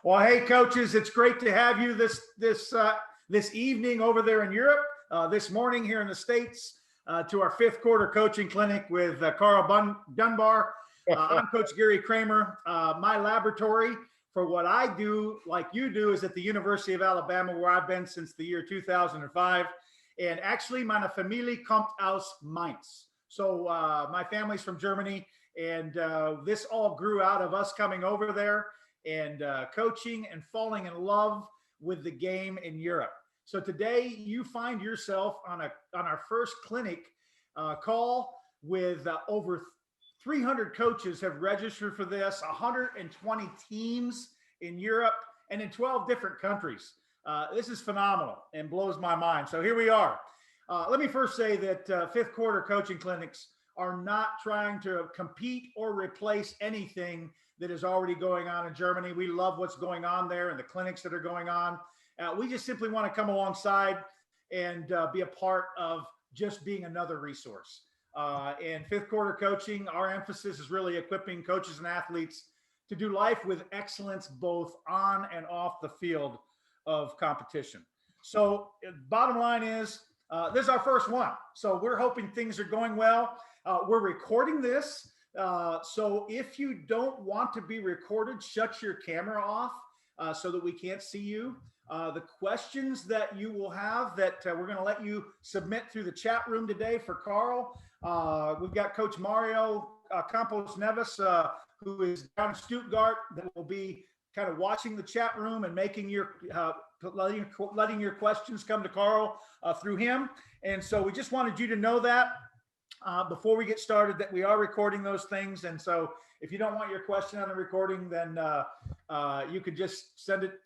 Well, hey, coaches, it's great to have you this evening over there in Europe. This morning here in the States to our fifth quarter coaching clinic with Karl Dunbar. I'm Coach Gary Kramer. My laboratory for what I do, like you do, is at the University of Alabama, where I've been since the year 2005. And actually, meine Familie kommt aus Mainz. So my family's from Germany, and this all grew out of us coming over there and coaching and falling in love with the game in Europe. So today you find yourself on our first clinic call with over 300 coaches have registered for this, 120 teams in Europe and in 12 different countries. This is phenomenal and blows my mind. So here we are. Let me first say that fifth quarter coaching clinics are not trying to compete or replace anything that is already going on in Germany. We love what's going on there and the clinics that are going on. We just simply want to come alongside and be a part of just being another resource. In fifth quarter coaching, our emphasis is really equipping coaches and athletes to do life with excellence, both on and off the field of competition. So bottom line is, this is our first one. So we're hoping things are going well. We're recording this. So if you don't want to be recorded, shut your camera off so that we can't see you. The questions that you will have that we're going to let you submit through the chat room today for Karl. We've got Coach Mario Campos Neves, who is down in Stuttgart, that will be kind of watching the chat room and making your letting your questions come to Karl through him. And so we just wanted you to know that before we get started, that we are recording those things. And so if you don't want your question on the recording, then you could just send it.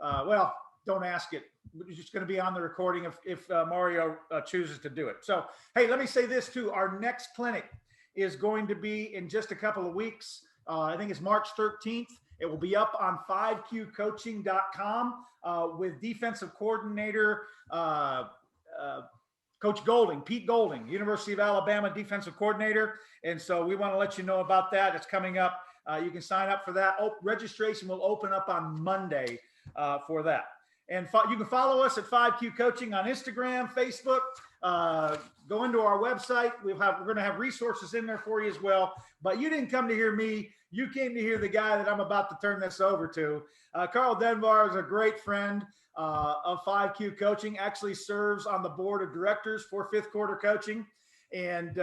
Well, don't ask it. It's just going to be on the recording if Mario chooses to do it. So, hey, let me say this too. Our next clinic is going to be in just a couple of weeks. I think it's March 13th. It will be up on 5qcoaching.com with defensive coordinator Coach Golding, Pete Golding, University of Alabama defensive coordinator. And so we want to let you know about that. It's coming up. You can sign up for that. Registration will open up on Monday for that. And you can follow us at 5Q Coaching on Instagram, Facebook. Go into our website. We're going to have resources in there for you as well. But you didn't come to hear me. You came to hear the guy that I'm about to turn this over to. Karl Dunbar is a great friend of 5Q Coaching, actually serves on the board of directors for fifth quarter coaching. And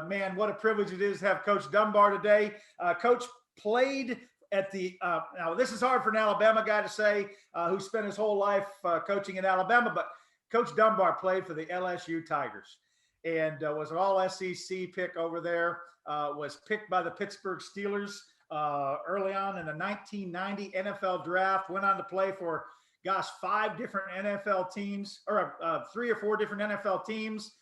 man, what a privilege it is to have Coach Dunbar today. Coach played at the now this is hard for an Alabama guy to say who spent his whole life coaching in Alabama, but Coach Dunbar played for the LSU Tigers and was an all SEC pick over there, was picked by the Pittsburgh Steelers early on in the 1990 NFL draft, went on to play for, gosh, 5 different NFL teams, or 3 or 4 different NFL teams,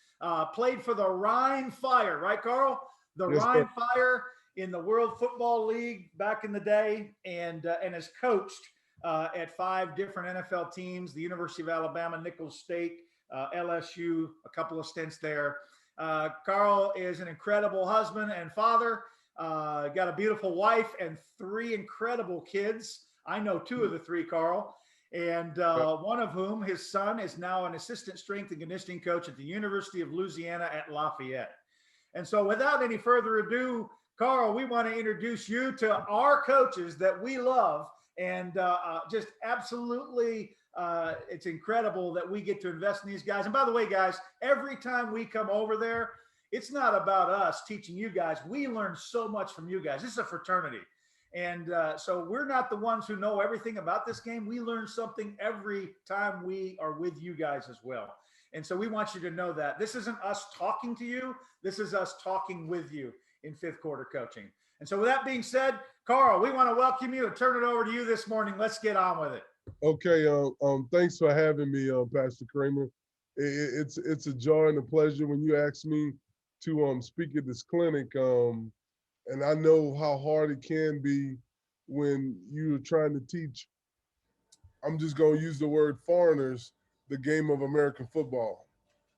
played for the Rhine Fire, right, Karl? The yes, Rhine Fire in the World Football League back in the day, and has coached at 5 different NFL teams, the University of Alabama, Nichols State, LSU, a couple of stints there. Karl is an incredible husband and father, got a beautiful wife and 3 incredible kids. I know 2 of the 3, Karl, and one of whom, his son, is now an assistant strength and conditioning coach at the University of Louisiana at Lafayette. And so without any further ado, Karl, we want to introduce you to our coaches that we love, and just absolutely, it's incredible that we get to invest in these guys. And by the way, guys, every time we come over there, it's not about us teaching you guys. We learn so much from you guys. This is a fraternity. And so we're not the ones who know everything about this game. We learn something every time we are with you guys as well. And so we want you to know that this isn't us talking to you. This is us talking with you in fifth quarter coaching. And so with that being said, Karl, we want to welcome you and turn it over to you this morning. Let's get on with it. Okay. Thanks for having me, Pastor Kramer. It's a joy and a pleasure when you asked me to speak at this clinic. And I know how hard it can be when you're trying to teach, I'm just going to use the word foreigners, the game of American football.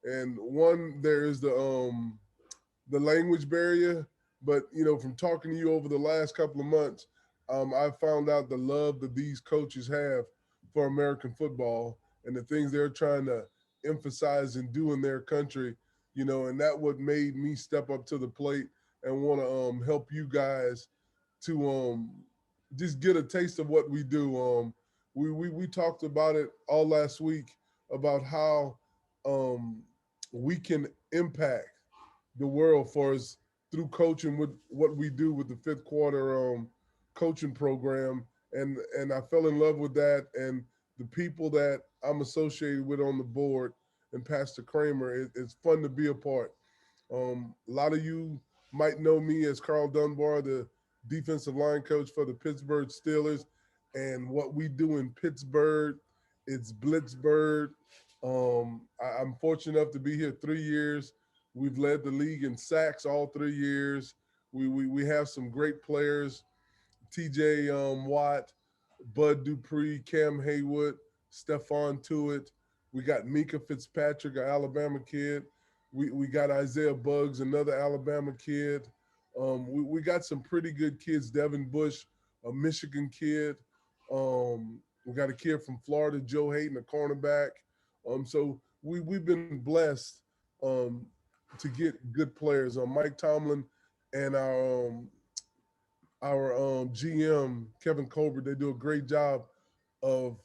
And one, there is the language barrier, but from talking to you over the last couple of months, I found out the love that these coaches have for American football and the things they're trying to emphasize and do in their country, and that what made me step up to the plate and want to help you guys to just get a taste of what we do. We talked about it all last week about how um, we can impact the world for us through coaching with what we do with the fifth quarter coaching program, and I fell in love with that and the people that I'm associated with on the board and Pastor Kramer. It's fun to be a part. A lot of you might know me as Karl Dunbar, the defensive line coach for the Pittsburgh Steelers. And what we do in Pittsburgh, it's Blitzburgh. I'm fortunate enough to be here 3 years. We've led the league in sacks all 3 years. We have some great players. TJ Watt, Bud Dupree, Cam Haywood, Stephon Tuitt. We got Mika Fitzpatrick, an Alabama kid. We got Isaiah Buggs, another Alabama kid. We got some pretty good kids. Devin Bush, a Michigan kid. We got a kid from Florida, Joe Hayden, a cornerback. So we've been blessed um, to get good players. Mike Tomlin and our GM Kevin Colbert, they do a great job of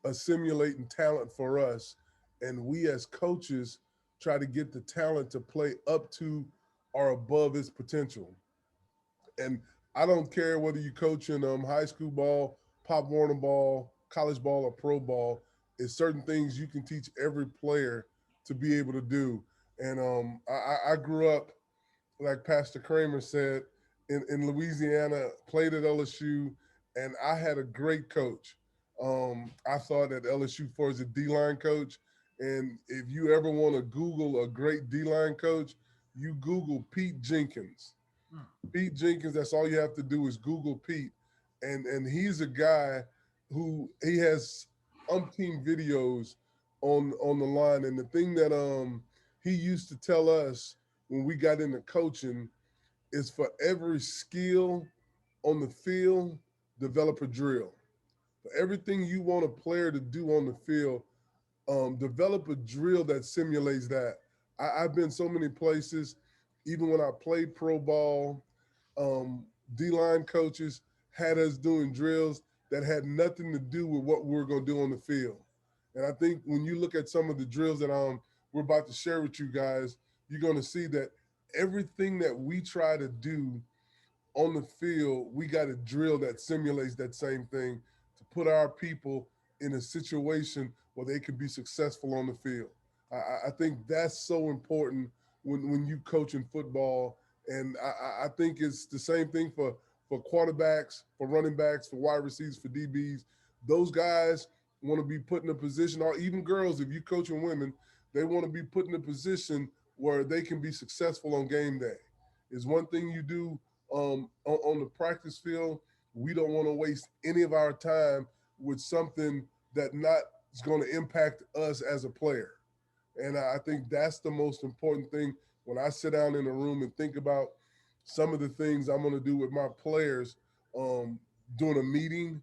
assimilating talent for us, and we as coaches try to get the talent to play up to or above its potential. And I don't care whether you coach in high school ball, Pop Warner ball, college ball, or pro ball. It's certain things you can teach every player to be able to do. And I grew up, like Pastor Kramer said, in Louisiana, played at LSU, and I had a great coach. I thought at LSU for as a D line coach. And if you ever want to Google a great D line coach, you Google Pete Jenkins. Hmm. Pete Jenkins, that's all you have to do is Google Pete. And he's a guy who he has umpteen videos on the line. And the thing that he used to tell us when we got into coaching is for every skill on the field, develop a drill. For everything you want a player to do on the field, develop a drill that simulates that. I've been so many places, even when I played pro ball, D line coaches had us doing drills that had nothing to do with what we were going to do on the field. And I think when you look at some of the drills that we're about to share with you guys, you're going to see that everything that we try to do on the field, we got a drill that simulates that same thing to put our people in a situation where they can be successful on the field. I think that's so important when you coach in football. And I think it's the same thing for quarterbacks, for running backs, for wide receivers, for DBs. Those guys want to be put in a position, or even girls, if you coaching women, they want to be put in a position where they can be successful on game day. Is one thing you do on the practice field. We don't want to waste any of our time with something that not is going to impact us as a player. And I think that's the most important thing when I sit down in a room and think about some of the things I'm going to do with my players um, during a meeting,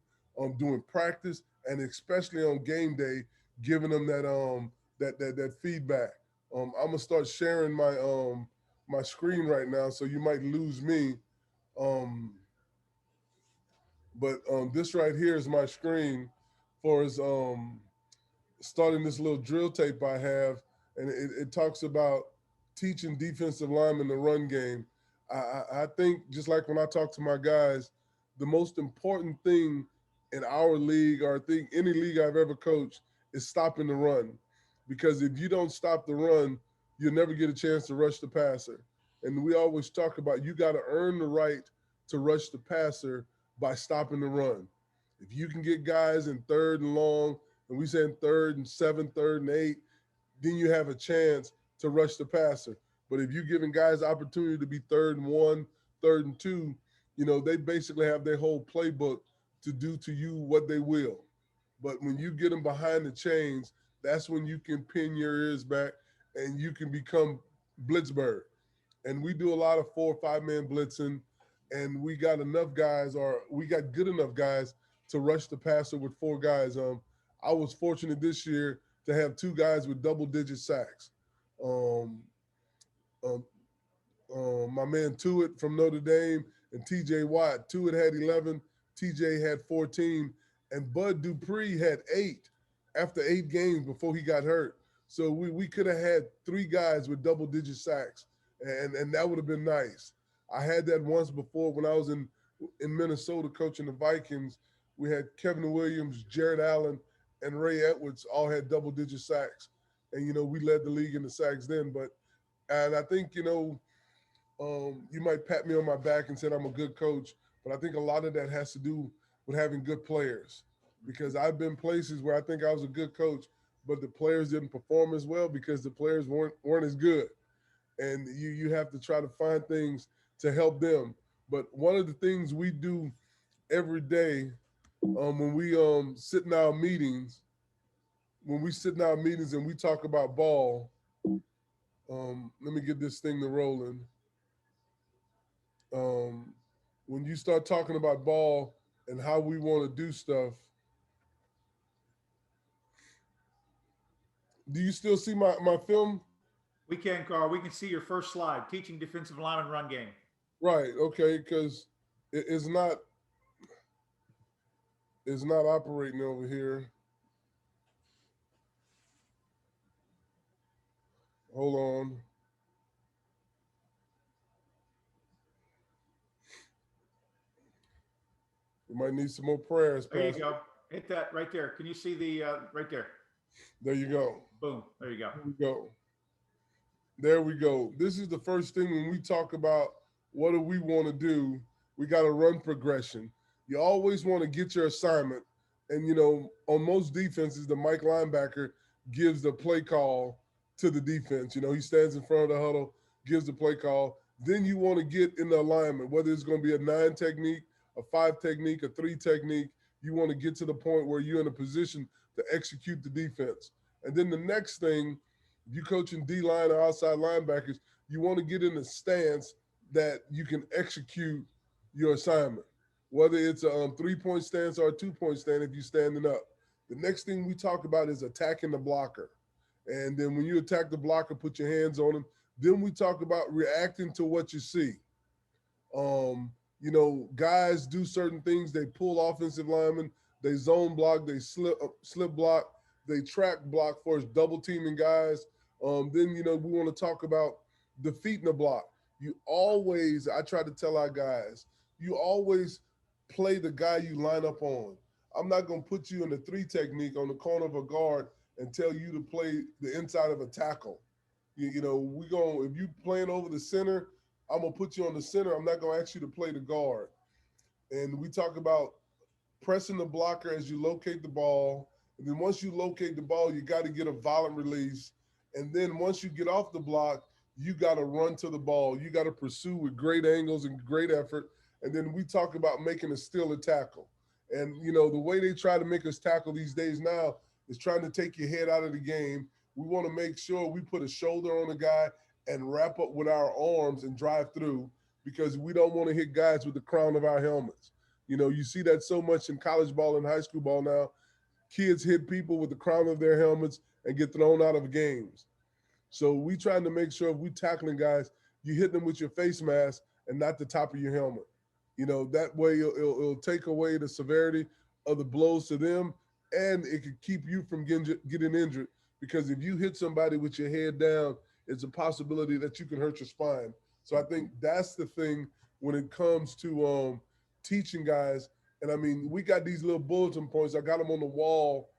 doing practice, and especially on game day, giving them that feedback. I'm gonna start sharing my screen right now, so you might lose me. Um, but this right here is my screen for his starting this little drill tape I have, and it talks about teaching defensive linemen the run game. I think just like when I talk to my guys, the most important thing in our league, or I think any league I've ever coached, is stopping the run. Because if you don't stop the run, you'll never get a chance to rush the passer. And we always talk about you got to earn the right to rush the passer by stopping the run. If you can get guys in third and long, and we say in third and seven, third and eight, then you have a chance to rush the passer. But if you're giving guys opportunity to be third and one, third and two, they basically have their whole playbook to do to you what they will. But when you get them behind the chains, that's when you can pin your ears back and you can become Blitzberg. And we do a lot of 4 or 5 man blitzing. and we got enough guys, or we got good enough guys to rush the passer with 4 guys. I was fortunate this year to have 2 guys with double-digit sacks. Um, um, my man Tuitt from Notre Dame and T.J. Watt. Tuitt had 11, T.J. had 14, and Bud Dupree had 8 after 8 games before he got hurt. So we could have had 3 guys with double-digit sacks, and that would have been nice. I had that once before when I was in Minnesota coaching the Vikings. We had Kevin Williams, Jared Allen, and Ray Edwards all had double-digit sacks, and we led the league in the sacks then. And I think you might pat me on my back and said I'm a good coach, but I think a lot of that has to do with having good players. Because I've been places where I think I was a good coach, but the players didn't perform as well because the players weren't as good. And you have to try to find things to help them. But one of the things we do every day when we sit in our meetings, and we talk about ball, let me get this thing to rolling. um, when you start talking about ball and how we want to do stuff, do you still see my film? We can, Carl. We can see your first slide, teaching defensive lineman run game. Right. Okay. Because it's not operating over here. Hold on. We might need some more prayers, There you Pastor. go. Hit that right there. Can you see the right there? There you go. Boom. There you go. There we go. There we go. This is the first thing when we talk about what do we want to do, we got to run progression. You always want to get your assignment. And, on most defenses, the Mike linebacker gives the play call to the defense. He stands in front of the huddle, gives the play call. Then you want to get in the alignment, whether it's going to be a 9 technique, a 5 technique, a 3 technique. You want to get to the point where you're in a position to execute the defense. And then the next thing, if you coaching D-line or outside linebackers, you want to get in a stance that you can execute your assignment, whether it's a 3-point stance or a 2-point stance if you're standing up. The next thing we talk about is attacking the blocker. And then when you attack the blocker, put your hands on him. Then we talk about reacting to what you see. Guys do certain things. They pull offensive linemen, they zone block, they slip block, they track block for double teaming guys. Then we want to talk about defeating the block. I try to tell our guys, you always play the guy you line up on. I'm not gonna put you in the 3 technique on the corner of a guard and tell you to play the inside of a tackle. If you playing over the center, I'm gonna put you on the center. I'm not gonna ask you to play the guard. And we talk about pressing the blocker as you locate the ball. And then once you locate the ball, you got to get a violent release. And then once you get off the block, you got to run to the ball. You got to pursue with great angles and great effort. And then we talk about making a steal a tackle. And, the way they try to make us tackle these days now is trying to take your head out of the game. We want to make sure we put a shoulder on the guy and wrap up with our arms and drive through, because we don't want to hit guys with the crown of our helmets. You see that so much in college ball and high school ball now. Kids hit people with the crown of their helmets and get thrown out of games. So we trying to make sure if we tackling guys, you hit them with your face mask and not the top of your helmet. That way it'll take away the severity of the blows to them, and it could keep you from getting injured, because if you hit somebody with your head down, it's a possibility that you can hurt your spine. So I think that's the thing when it comes to teaching guys. And I mean, we got these little bulletin points. I got them on the wall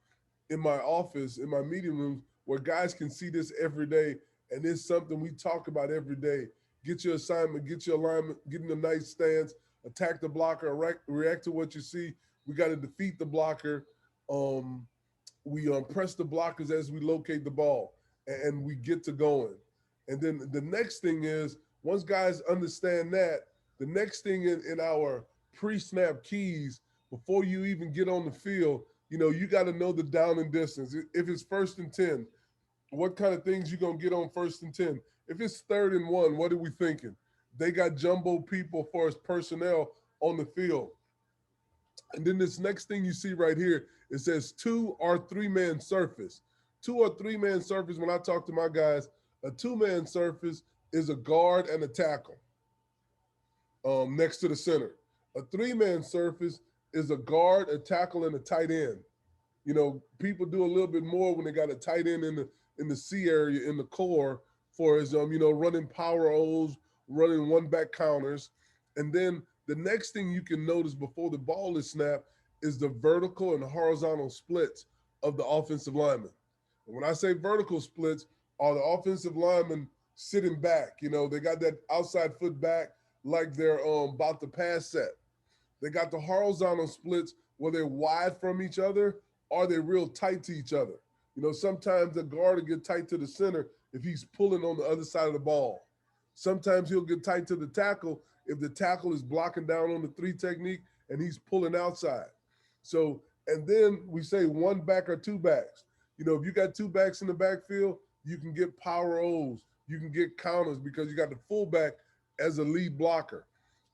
in my office, in my meeting rooms, where guys can see this every day. And it's something we talk about every day. Get your assignment, get your alignment, get in a nice stance, attack the blocker, react to what you see. We got to defeat the blocker. We press the blockers as we locate the ball, and we get to going. And then the next thing is, once guys understand that, the next thing in our pre-snap keys, before you even get on the field, you got to know the down and distance. If it's 1st and 10, what kind of things you going to get on 1st and 10? If it's 3rd and 1, what are we thinking? They got jumbo people for his personnel on the field. And then this next thing you see right here, it says 2 or 3 man surface. 2 or 3 man surface, when I talk to my guys, a 2 man surface is a guard and a tackle next to the center. A 3 man surface is a guard, a tackle, and a tight end. You know, people do a little bit more when they got a tight end in the C area in the core for his running power O's, running one back counters. And then the next thing you can notice before the ball is snapped is the vertical and horizontal splits of the offensive lineman. And when I say vertical splits, are the offensive linemen sitting back. You know, they got that outside foot back like they're about to pass set. They got the horizontal splits where they're wide from each other or they're real tight to each other. You know, sometimes the guard will get tight to the center if he's pulling on the other side of the ball. Sometimes he'll get tight to the tackle if the tackle is blocking down on the 3 technique and he's pulling outside. So, and then we say 1 back or 2 backs. You know, if you got 2 backs in the backfield, you can get power O's, you can get counters because you got the fullback as a lead blocker.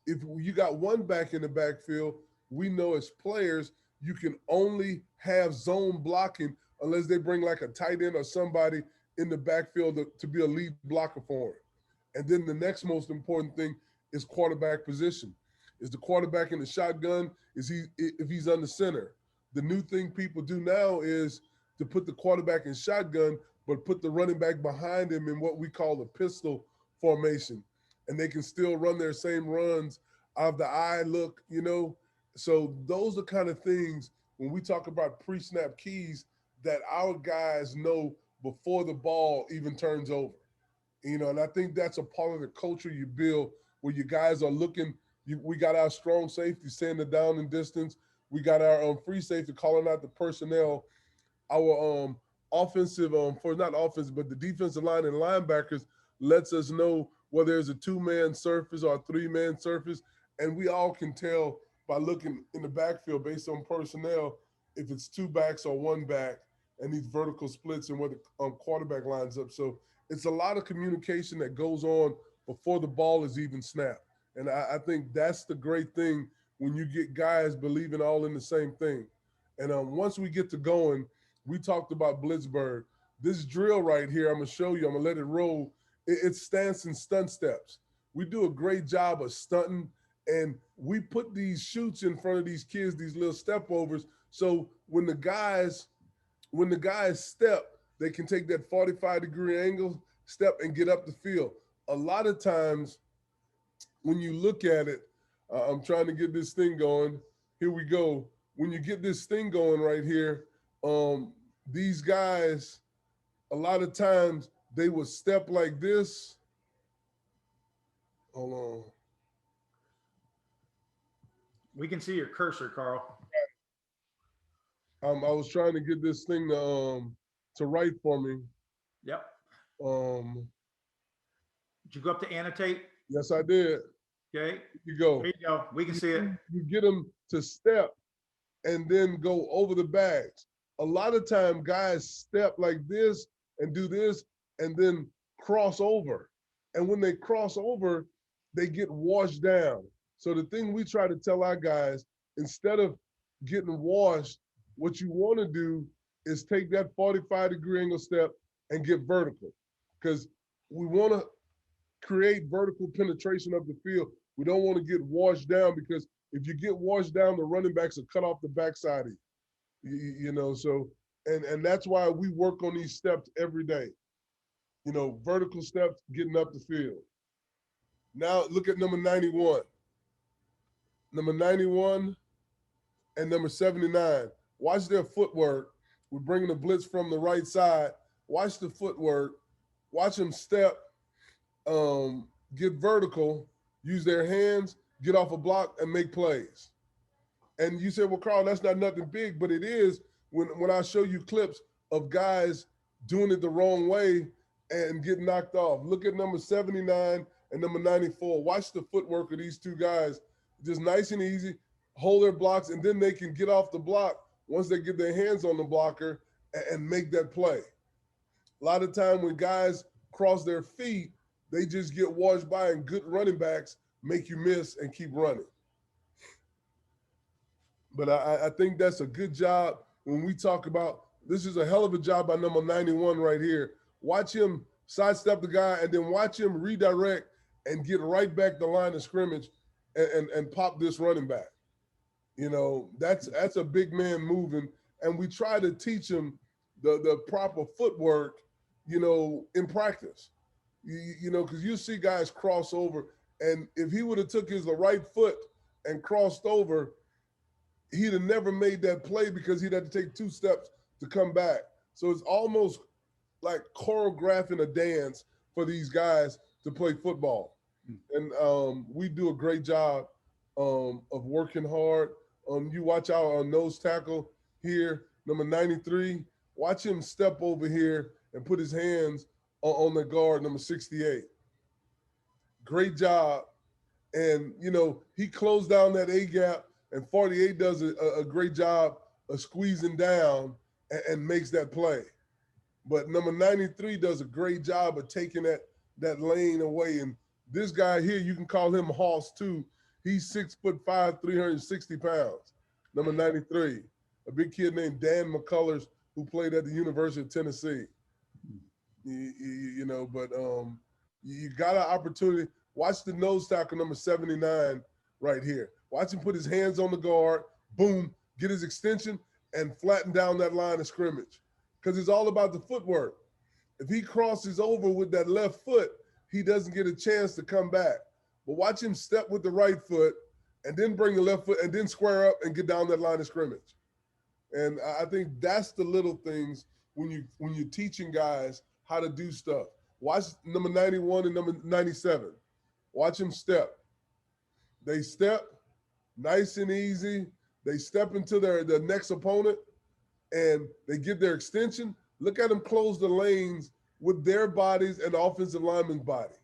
If you got 1 back in the backfield, we know as players, you can only have zone blocking unless they bring like a tight end or somebody in the backfield to be a lead blocker for him. And then the next most important thing is quarterback position. Is the quarterback in the shotgun? Is he if he's under center? The new thing people do now is to put the quarterback in shotgun, but put the running back behind him in what we call a pistol formation. And they can still run their same runs out of the eye look, you know. So those are kind of things when we talk about pre-snap keys that our guys know before the ball even turns over. You know, and I think that's a part of the culture you build where you guys are looking. We got our strong safety saying the down and distance. We got our free safety calling out the personnel. Our offensive for not offensive, but the defensive line and linebackers lets us know whether there's a 2 man surface or a 3 man surface, and we all can tell by looking in the backfield based on personnel if it's 2 backs or 1 back, and these vertical splits and where the quarterback lines up. So it's a lot of communication that goes on before the ball is even snapped, and I think that's the great thing when you get guys believing all in the same thing. And once we get to going, we talked about Blitzburg. This drill right here, I'm going to show you. I'm going to let it roll. It's stance and stunt steps. We do a great job of stunting, and we put these shoots in front of these kids, these little step overs. So when the guys step, they can take that 45-degree angle step and get up the field. A lot of times when you look at it, I'm trying to get this thing going. Here we go. When you get this thing going right here, these guys, a lot of times they would step like this. Hold on. We can see your cursor, Carl. I was trying to get this thing to write for me. Yep. Um, Did you go up to annotate? yes, I did. Okay. Here you go. There you go. We can see it. You get them to step and then go over the bags. A lot of time guys step like this and do this and then cross over. And when they cross over, they get washed down. So the thing we try to tell our guys, instead of getting washed, what you want to do is take that 45-degree angle step and get vertical. Because we want to create vertical penetration of the field. We don't want to get washed down because if you get washed down, the running backs will cut off the backside of you. You know, so and that's why we work on these steps every day. You know, vertical steps, getting up the field. Now look at number 91. Number 91 and number 79. Watch their footwork. We're bringing the blitz from the right side. Watch the footwork. Watch them step, get vertical, use their hands, get off a block, and make plays. And you say, well, Carl, that's not nothing big, but it is when I show you clips of guys doing it the wrong way and get knocked off. Look at number 79 and number 94. Watch the footwork of these 2 guys. Just nice and easy, hold their blocks, and then they can get off the block once they get their hands on the blocker and make that play. A lot of time when guys cross their feet, they just get washed by, and good running backs make you miss and keep running. But I think that's a good job when we talk about this is a hell of a job by number 91 right here. Watch him sidestep the guy and then watch him redirect and get right back the line of scrimmage and pop this running back. You know, that's a big man moving. And we try to teach him the proper footwork, you know, in practice. You know, because you see guys cross over, and if he would have took his right foot and crossed over, he'd have never made that play because he'd have to take 2 steps to come back. So it's almost like choreographing a dance for these guys to play football. And we do a great job of working hard. You watch our nose tackle here, number 93. Watch him step over here and put his hands on the guard, number 68. Great job. And, you know, he closed down that A gap, and 48 does a great job of squeezing down and makes that play. But number 93 does a great job of taking that lane away. And this guy here, you can call him Hoss too. He's 6'5", 360 pounds. Number 93, a big kid named Dan McCullers who played at the University of Tennessee. You know, but you got an opportunity. Watch the nose tackle, number 79, right here. Watch him put his hands on the guard, boom, get his extension, and flatten down that line of scrimmage. Because it's all about the footwork. If he crosses over with that left foot, he doesn't get a chance to come back. But watch him step with the right foot and then bring the left foot and then square up and get down that line of scrimmage. And I think that's the little things when you're teaching guys how to do stuff. Watch number 91 and number 97. Watch them step. They step nice and easy. They step into their next opponent and they get their extension. Look at them close the lanes with their bodies and the offensive lineman's body.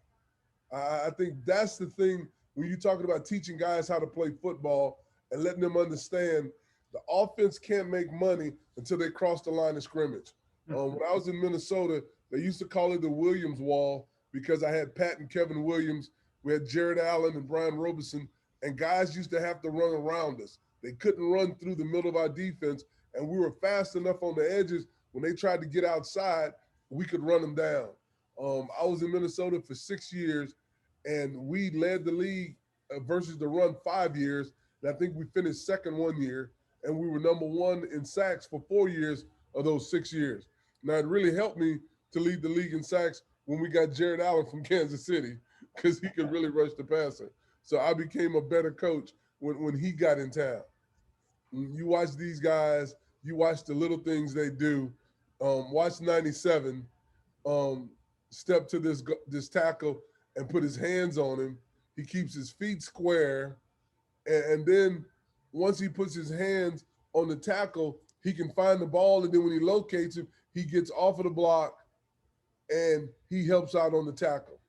I think that's the thing when you're talking about teaching guys how to play football and letting them understand the offense can't make money until they cross the line of scrimmage. When I was in Minnesota, they used to call it the Williams Wall because I had Pat and Kevin Williams. We had Jared Allen and Brian Robeson, and guys used to have to run around us. They couldn't run through the middle of our defense, and we were fast enough on the edges. When they tried to get outside, we could run them down. I was in Minnesota for 6 years, and we led the league versus the run 5 years. And I think we finished second 1 year, and we were number 1 in sacks for 4 years of those 6 years. Now, it really helped me to lead the league in sacks when we got Jared Allen from Kansas City because he could really rush the passer. So I became a better coach when he got in town. You watch these guys, you watch the little things they do. Watch 97 step to this tackle and put his hands on him. He keeps his feet square. And then once he puts his hands on the tackle, he can find the ball. And then when he locates him, he gets off of the block and he helps out on the tackle.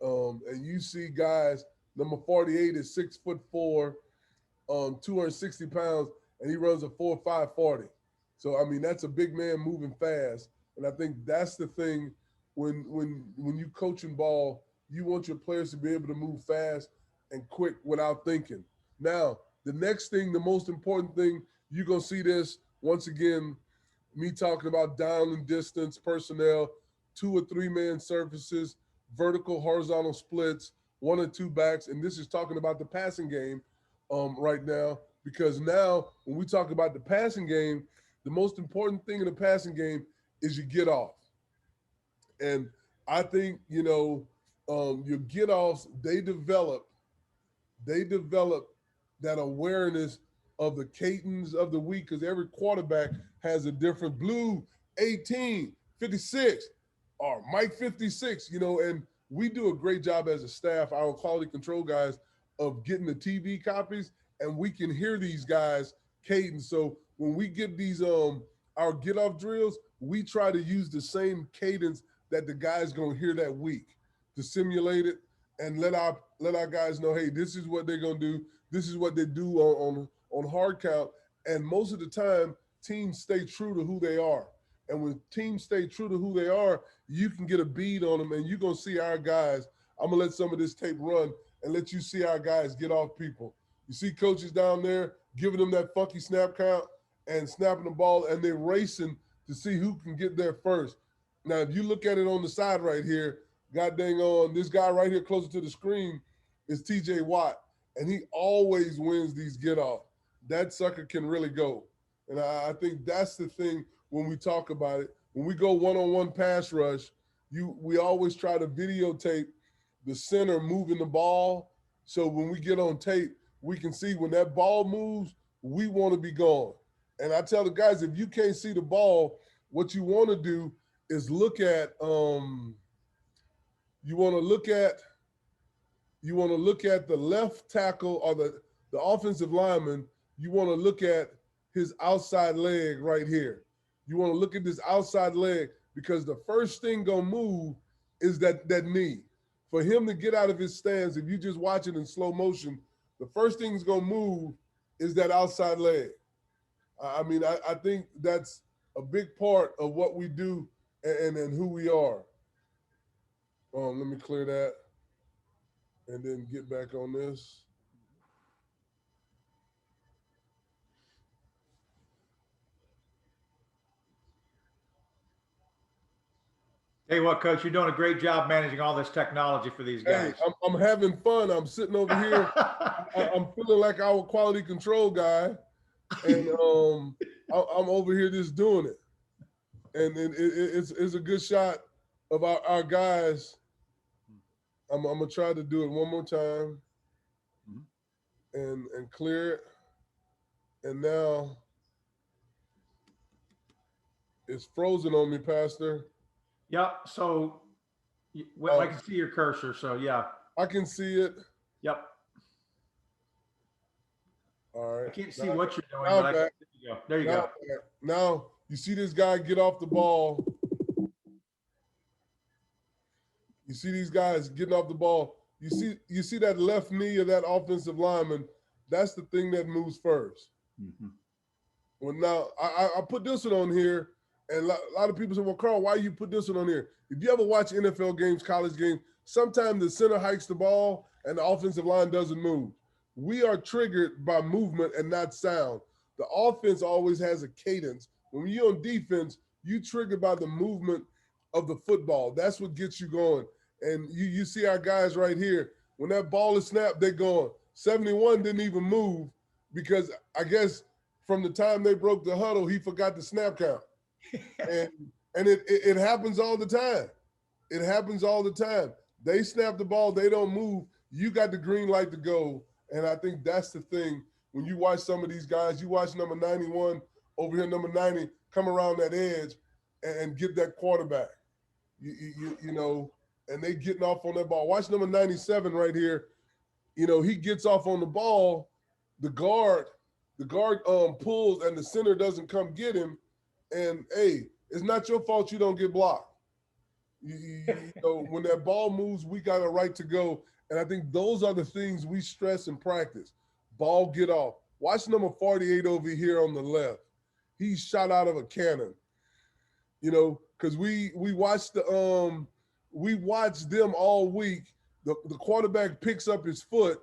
And you see guys, number 48 is 6'4", 260 pounds, and he runs a 4.5 40. So, I mean, that's a big man moving fast. And I think that's the thing when you coaching ball, you want your players to be able to move fast and quick without thinking. Now, the next thing, the most important thing, you're going to see this, once again, me talking about down and distance personnel, 2 or 3 man surfaces, vertical, horizontal splits, 1 or 2 backs. And this is talking about the passing game right now, because now when we talk about the passing game, the most important thing in the passing game is you get off. And I think, you know, your get offs, they develop that awareness of the cadence of the week, because every quarterback has a different blue 18, 56, or Mike 56, you know, and we do a great job as a staff, our quality control guys, of getting the TV copies, and we can hear these guys cadence. So when we get these our get off drills, we try to use the same cadence that the guys gonna hear that week to simulate it and let our guys know, hey, this is what they're gonna do. This is what they do on hard count. And most of the time, teams stay true to who they are. And when teams stay true to who they are, you can get a bead on them, and you're going to see our guys. I'm going to let some of this tape run and let you see our guys get off people. You see coaches down there giving them that funky snap count and snapping the ball, and they're racing to see who can get there first. Now, if you look at it on the side right here, god dang on, this guy right here closer to the screen is TJ Watt, and he always wins these get-off. That sucker can really go. And I think that's the thing when we talk about it. When we go one-on-one pass rush, we always try to videotape the center moving the ball. So when we get on tape, we can see when that ball moves, we want to be gone. And I tell the guys, if you can't see the ball, what you want to do is look at you want to look at the left tackle or the offensive lineman. You want to look at his outside leg right here. You want to look at this outside leg because the first thing gonna move is that knee. For him to get out of his stance, if you just watch it in slow motion, the first thing that's gonna move is that outside leg. I mean, I think that's a big part of what we do and who we are. Let me clear that and then get back on this. Tell you what, Coach, you're doing a great job managing all this technology for these guys. Hey, I'm having fun. I'm sitting over here. I'm feeling like our quality control guy, and I'm over here just doing it. And it's a good shot of our guys. I'm gonna try to do it one more time, and clear it. And now it's frozen on me, Pastor. Yep. So I can see your cursor. So yeah. I can see it. Yep. All right. I can't see what you're doing, but there you go. There you go. Now you see this guy get off the ball. You see these guys getting off the ball. You see that left knee of that offensive lineman. That's the thing that moves first. Mm-hmm. Well, now I put this one on here, and a lot of people say, "Well, Karl, why you put this one on here?" If you ever watch NFL games, college games, sometimes the center hikes the ball and the offensive line doesn't move. We are triggered by movement and not sound. The offense always has a cadence. When you're on defense, you triggered by the movement of the football. That's what gets you going. And you see our guys right here. When that ball is snapped, they're going. 71 didn't even move because I guess from the time they broke the huddle, he forgot the snap count. And it happens all the time. It happens all the time. They snap the ball, they don't move. You got the green light to go. And I think that's the thing. When you watch some of these guys, you watch number 91 over here, number 90, come around that edge and get that quarterback. You know, and they getting off on that ball. Watch number 97 right here. You know, he gets off on the ball. The guard pulls and the center doesn't come get him. And hey, it's not your fault you don't get blocked. You know, when that ball moves, we got a right to go. And I think those are the things we stress in practice. Ball get off. Watch number 48 over here on the left. He's shot out of a cannon. You know, because we watched them all week. The quarterback picks up his foot.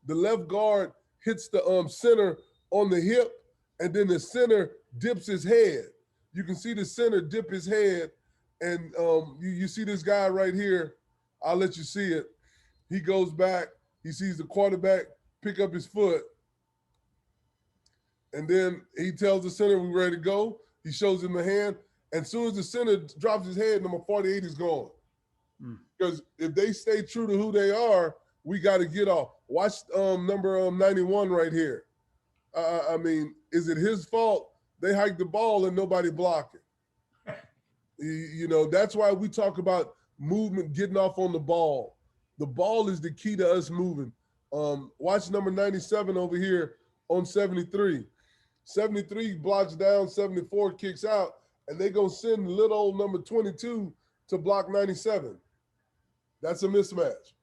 The left guard hits the center on the hip, and then the center dips his head. You can see the center dip his head, and you see this guy right here. I'll let you see it. He goes back. He sees the quarterback pick up his foot, and then he tells the center, "We're ready to go." He shows him the hand. And as soon as the center drops his head, number 48 is gone. Because if they stay true to who they are, we got to get off. Watch number 91 right here. I mean, is it his fault? They hiked the ball and nobody blocked it. You know, that's why we talk about movement, getting off on the ball. The ball is the key to us moving. Watch number 97 over here on 73. 73 blocks down, 74 kicks out, and they going to send little old number 22 to block 97. That's a mismatch.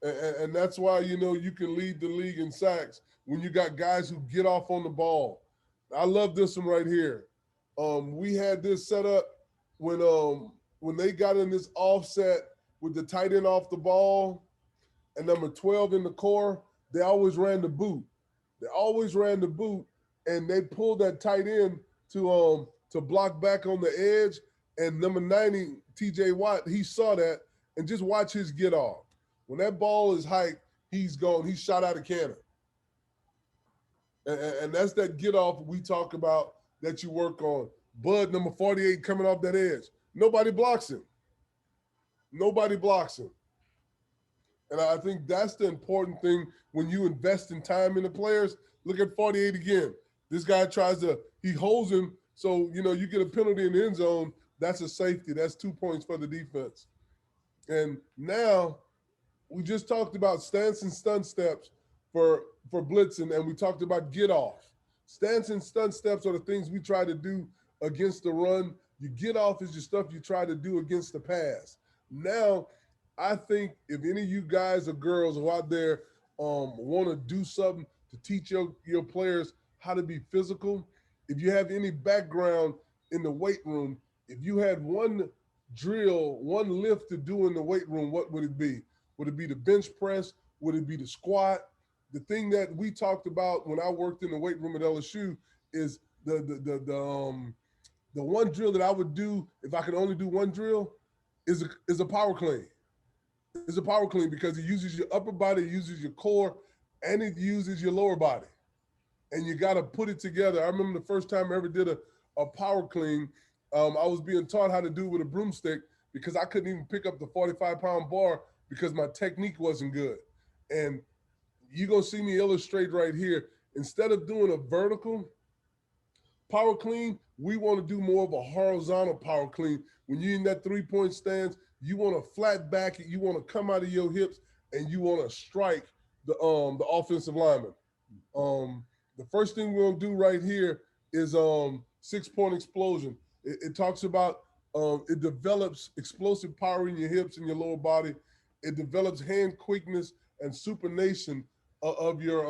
And that's why, you know, you can lead the league in sacks when you got guys who get off on the ball. I love this one right here. We had this set up when they got in this offset with the tight end off the ball and number 12 in the core, they always ran the boot. They always ran the boot, and they pulled that tight end to block back on the edge. And number 90, TJ Watt, he saw that, and just watch his get off. When that ball is hiked, he's gone. He's shot out of cannon. And that's that get off we talk about that you work on. Bud, number 48, coming off that edge. Nobody blocks him. Nobody blocks him. And I think that's the important thing when you invest in time in the players. Look at 48 again. This guy he holds him. So, you get a penalty in the end zone. That's a safety. That's 2 points for the defense. And now we just talked about stance and stun steps for blitzing, and we talked about get off. Stance and stun steps are the things we try to do against the run. Your get off is your stuff you try to do against the pass. Now, I think if any of you guys or girls who out there want to do something to teach your players how to be physical, if you have any background in the weight room, if you had one drill, one lift to do in the weight room, what would it be? Would it be the bench press? Would it be the squat? The thing that we talked about when I worked in the weight room at LSU is the one drill that I would do if I could only do one drill is a power clean. It's a power clean because it uses your upper body, it uses your core, and it uses your lower body. And you got to put it together. I remember the first time I ever did a power clean, I was being taught how to do it with a broomstick because I couldn't even pick up the 45-pound bar because my technique wasn't good. And you're going to see me illustrate right here. Instead of doing a vertical power clean, we want to do more of a horizontal power clean. When you're in that three-point stance, you want to flat back it, you want to come out of your hips, and you want to strike the offensive lineman. The first thing we're going to do right here is 6-point explosion. It talks about it develops explosive power in your hips and your lower body. It develops hand quickness and supination of your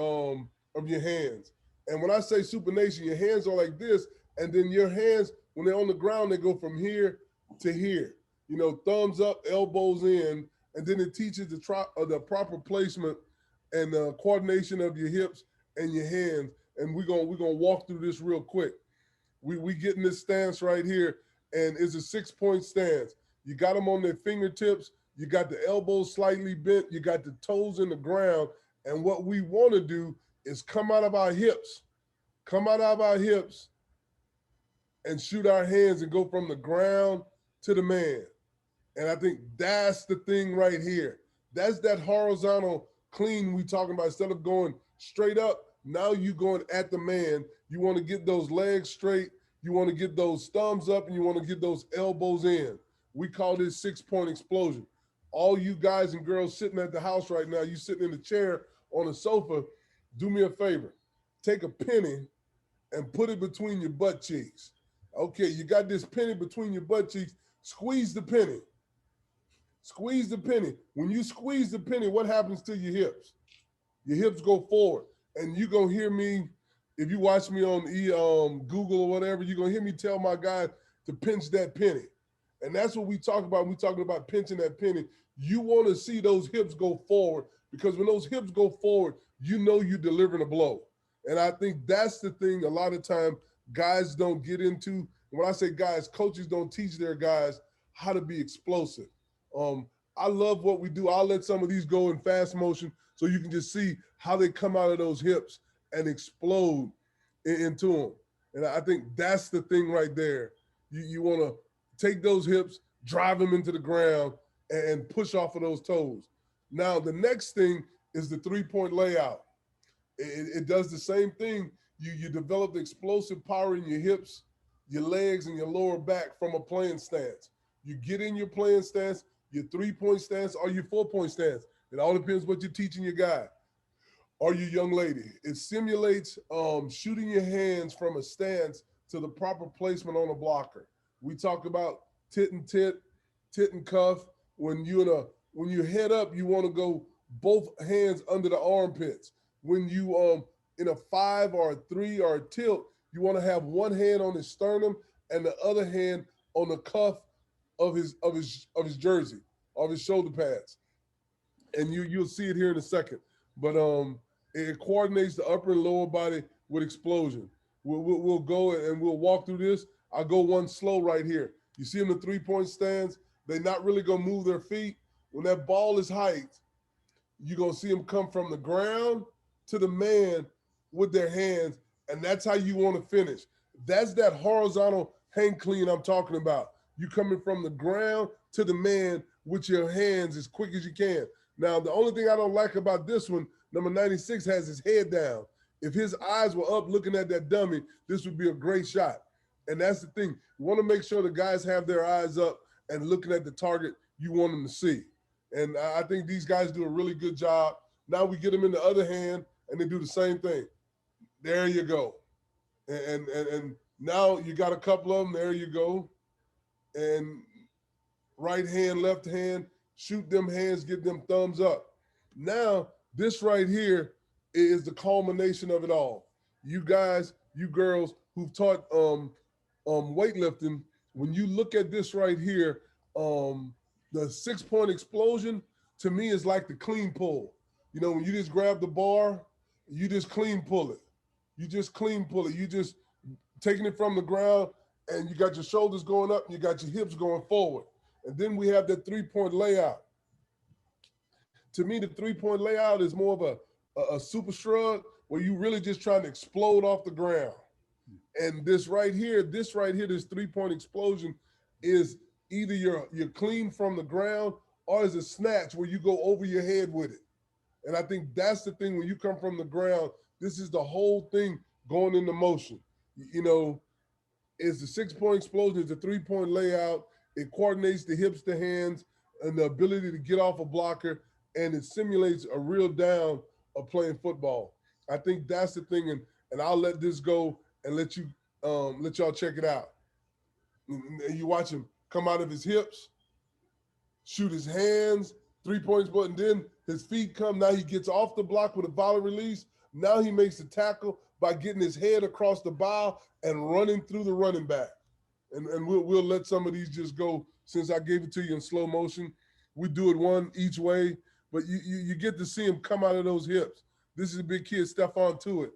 hands. And when I say supination, your hands are like this, and then your hands, when they're on the ground, they go from here to here. Thumbs up, elbows in, and then it teaches the proper placement and the coordination of your hips and your hands. And we're gonna walk through this real quick. We get in this stance right here, and it's a 6-point stance. You got them on their fingertips. You got the elbows slightly bent. You got the toes in the ground. And what we want to do is come out of our hips and shoot our hands and go from the ground to the man. And I think that's the thing right here. That's that horizontal clean we talking about. Instead of going straight up, now you going at the man. You want to get those legs straight. You want to get those thumbs up, and you want to get those elbows in. We call this 6-point explosion. All you guys and girls sitting at the house right now, you sitting in the chair on the sofa, do me a favor. Take a penny and put it between your butt cheeks. Okay, you got this penny between your butt cheeks. Squeeze the penny. Squeeze the penny. When you squeeze the penny, what happens to your hips? Your hips go forward. And you're going to hear me, if you watch me on Google or whatever, you're going to hear me tell my guys to pinch that penny. And that's what we talk about when we're talking about pinching that penny. You want to see those hips go forward, because when those hips go forward, you know you're delivering a blow. And I think that's the thing a lot of time guys don't get into. When I say guys, coaches don't teach their guys how to be explosive. I love what we do. I'll let some of these go in fast motion so you can just see how they come out of those hips and explode into them. And I think that's the thing right there. You want to take those hips, drive them into the ground, and push off of those toes. Now, the next thing is the 3-point layout. It does the same thing. You develop the explosive power in your hips, your legs, and your lower back from a playing stance. You get in your playing stance, your 3-point stance, or your 4-point stance. It all depends what you're teaching your guy or your young lady. It simulates shooting your hands from a stance to the proper placement on a blocker. We talk about tit and cuff. When you head up, you want to go both hands under the armpits. When you in a 5 or a 3 or a tilt, you want to have one hand on the sternum and the other hand on the cuff of his jersey, of his shoulder pads. And you'll see it here in a second. But it coordinates the upper and lower body with explosion. We'll go and we'll walk through this. I'll go one slow right here. You see them in 3-point stands. They're not really gonna move their feet. When that ball is hiked, you're gonna see them come from the ground to the man with their hands, and that's how you want to finish. That's that horizontal hang clean I'm talking about. You coming from the ground to the man with your hands as quick as you can. Now, the only thing I don't like about this one, number 96 has his head down. If his eyes were up looking at that dummy, this would be a great shot. And that's the thing. You want to make sure the guys have their eyes up and looking at the target you want them to see. And I think these guys do a really good job. Now we get them in the other hand, and they do the same thing. There you go. And now you got a couple of them. There you go. And right hand, left hand, shoot them hands, get them thumbs up. Now, this right here is the culmination of it all. You guys, you girls who've taught weightlifting, when you look at this right here, the 6-point explosion to me is like the clean pull. You know, when you just grab the bar, you just clean pull it. You just clean pull it. You just taking it from the ground, and you got your shoulders going up and you got your hips going forward. And then we have that 3-point layout. To me, the 3-point layout is more of a super shrug where you really just trying to explode off the ground. And this right here, this 3-point explosion is either you're clean from the ground or is a snatch where you go over your head with it. And I think that's the thing when you come from the ground, this is the whole thing going into motion. You know, it's the 6-point explosion, it's a 3-point layout. It coordinates the hips, the hands, and the ability to get off a blocker, and it simulates a real down of playing football. I think that's the thing, and I'll let this go and let y'all check it out. And you watch him come out of his hips, shoot his hands, 3 points, but then his feet come. Now he gets off the block with a volley release. Now he makes the tackle by getting his head across the bow and running through the running back. And we'll let some of these just go since I gave it to you in slow motion. We do it one each way, but you get to see him come out of those hips. This is a big kid, Stephon Tuitt.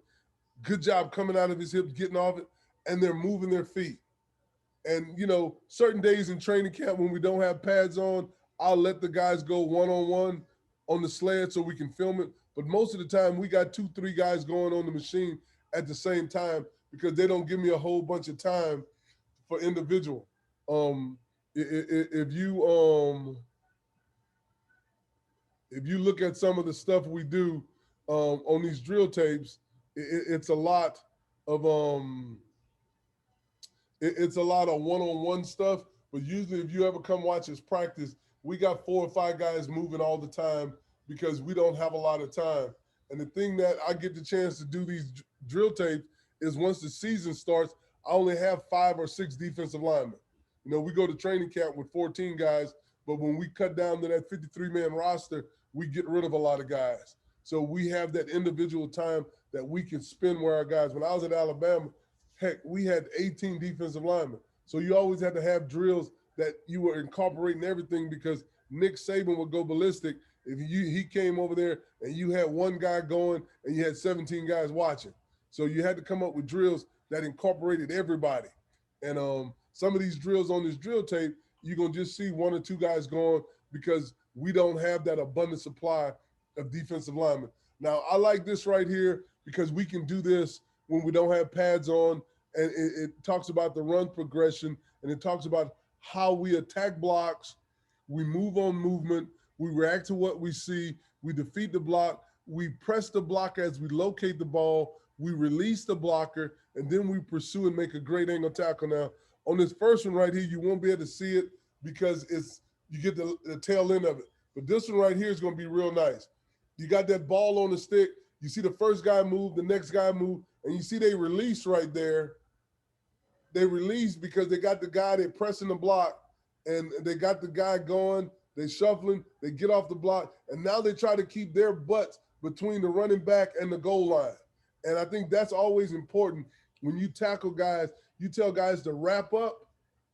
Good job coming out of his hips, getting off it, and they're moving their feet. And, you know, certain days in training camp when we don't have pads on, I'll let the guys go one-on-one on the sled so we can film it. But most of the time, we got 2-3 guys going on the machine at the same time because they don't give me a whole bunch of time for individual. If you look at some of the stuff we do on these drill tapes, it's a lot of it's a lot of one-on-one stuff. But usually, if you ever come watch us practice, we got 4 or 5 guys moving all the time because we don't have a lot of time. And the thing that I get the chance to do these drill tapes is once the season starts, I only have 5 or 6 defensive linemen. You know, we go to training camp with 14 guys, but when we cut down to that 53-man roster, we get rid of a lot of guys. So we have that individual time that we can spend with our guys. When I was at Alabama, heck, we had 18 defensive linemen. So you always had to have drills that you were incorporating everything because Nick Saban would go ballistic if he came over there and you had one guy going and you had 17 guys watching. So you had to come up with drills that incorporated everybody. And some of these drills on this drill tape, you're going to just see 1 or 2 guys going because we don't have that abundant supply of defensive linemen. Now, I like this right here because we can do this when we don't have pads on, and it talks about the run progression, and it talks about how we attack blocks, we move on movement, we react to what we see, we defeat the block, we press the block as we locate the ball, we release the blocker, and then we pursue and make a great angle tackle. Now, on this first one right here, you won't be able to see it because you get the tail end of it. But this one right here is going to be real nice. You got that ball on the stick. You see the first guy move, the next guy move, and you see they release right there. They release because they got the guy, they're pressing the block, and they got the guy going, they shuffling, they get off the block, and now they try to keep their butts between the running back and the goal line. And I think that's always important when you tackle guys. you tell guys to wrap up.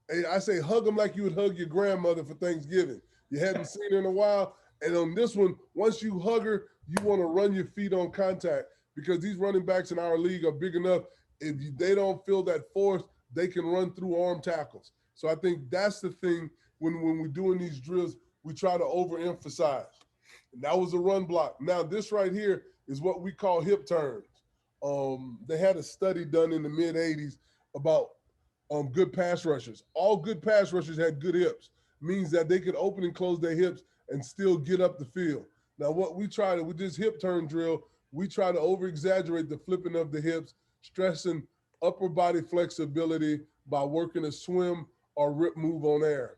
And I say hug them like you would hug your grandmother for Thanksgiving. You hadn't seen her in a while. And on this one, once you hug her, you want to run your feet on contact because these running backs in our league are big enough. They don't feel that force, they can run through arm tackles. So I think that's the thing when we're doing these drills, we try to overemphasize. And that was a run block. Now this right here is what we call hip turns. They had a study done in the mid 80s about good pass rushers. All good pass rushers had good hips. Means that they could open and close their hips and still get up the field. Now what we try to, with this hip turn drill, we try to over exaggerate the flipping of the hips, stressing upper body flexibility by working a swim or rip move on air.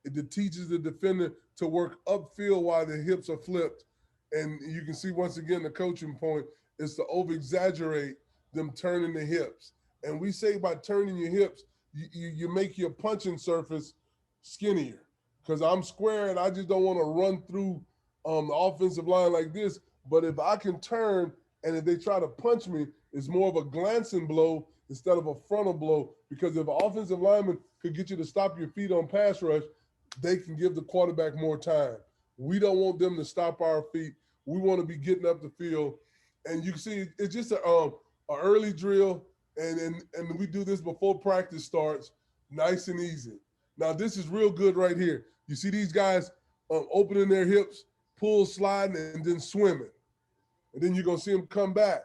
It teaches the defender to work upfield while the hips are flipped. And you can see once again the coaching point is to over exaggerate them turning the hips. And we say by turning your hips, you make your punching surface skinnier. Because I'm square and I just don't want to run through the offensive line like this. But if I can turn and if they try to punch me, it's more of a glancing blow instead of a frontal blow. Because if an offensive lineman could get you to stop your feet on pass rush, they can give the quarterback more time. We don't want them to stop our feet. We want to be getting up the field. And you can see it's just a early drill, and we do this before practice starts, nice and easy. Now, this is real good right here. You see these guys opening their hips, pull, sliding, and then swimming. And then you're going to see them come back.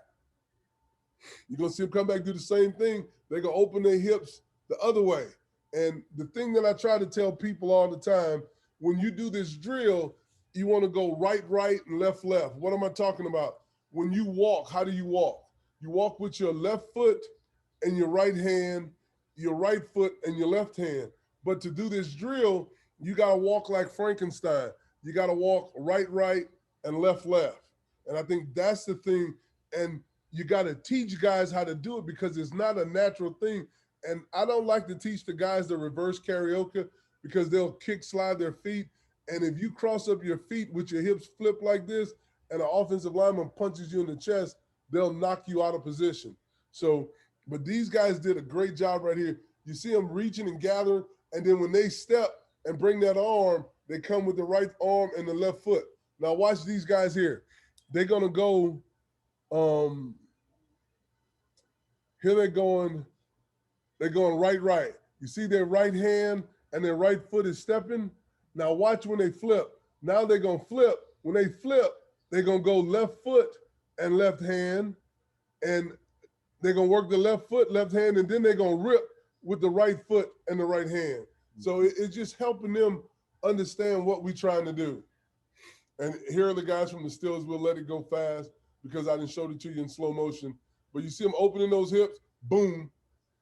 You're going to see them come back, do the same thing. They're going to open their hips the other way. And the thing that I try to tell people all the time, when you do this drill, you want to go right, and left. What am I talking about? When you walk, how do you walk? You walk with your left foot and your right hand, your right foot and your left hand. But to do this drill, you got to walk like Frankenstein. You got to walk right, and left. And I think that's the thing. And you got to teach guys how to do it because it's not a natural thing. And I don't like to teach the guys the reverse karaoke because they'll kick slide their feet. And if you cross up your feet with your hips flip like this and an offensive lineman punches you in the chest, they'll knock you out of position. So, but these guys did a great job right here. You see them reaching and gathering, and then when they step and bring that arm, they come with the right arm and the left foot. Now watch these guys here. They're going to go, here they're going right. You see their right hand and their right foot is stepping. Now watch when they flip. Now they're going to flip. When they flip, they're going to go left foot and left hand. And they're going to work the left foot, left hand, and then they're going to rip with the right foot and the right hand. So it's just helping them understand what we're trying to do. And here are the guys from the stills. We'll let it go fast because I didn't show it to you in slow motion. But you see them opening those hips, boom.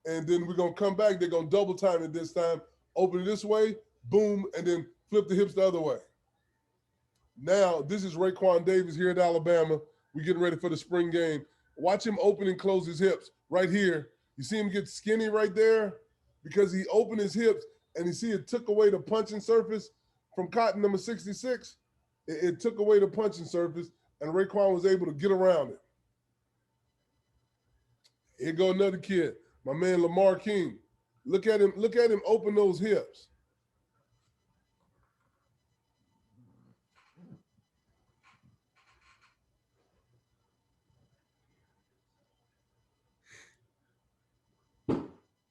And then we're going to come back. They're going to double time it this time. Open it this way, boom, and then flip the hips the other way. Now, this is Raekwon Davis here at Alabama. We're getting ready for the spring game. Watch him open and close his hips right here. You see him get skinny right there because he opened his hips and you see it took away the punching surface from cotton number 66. It took away the punching surface and Raekwon was able to get around it. Here go another kid, my man Lamar King. Look at him open those hips.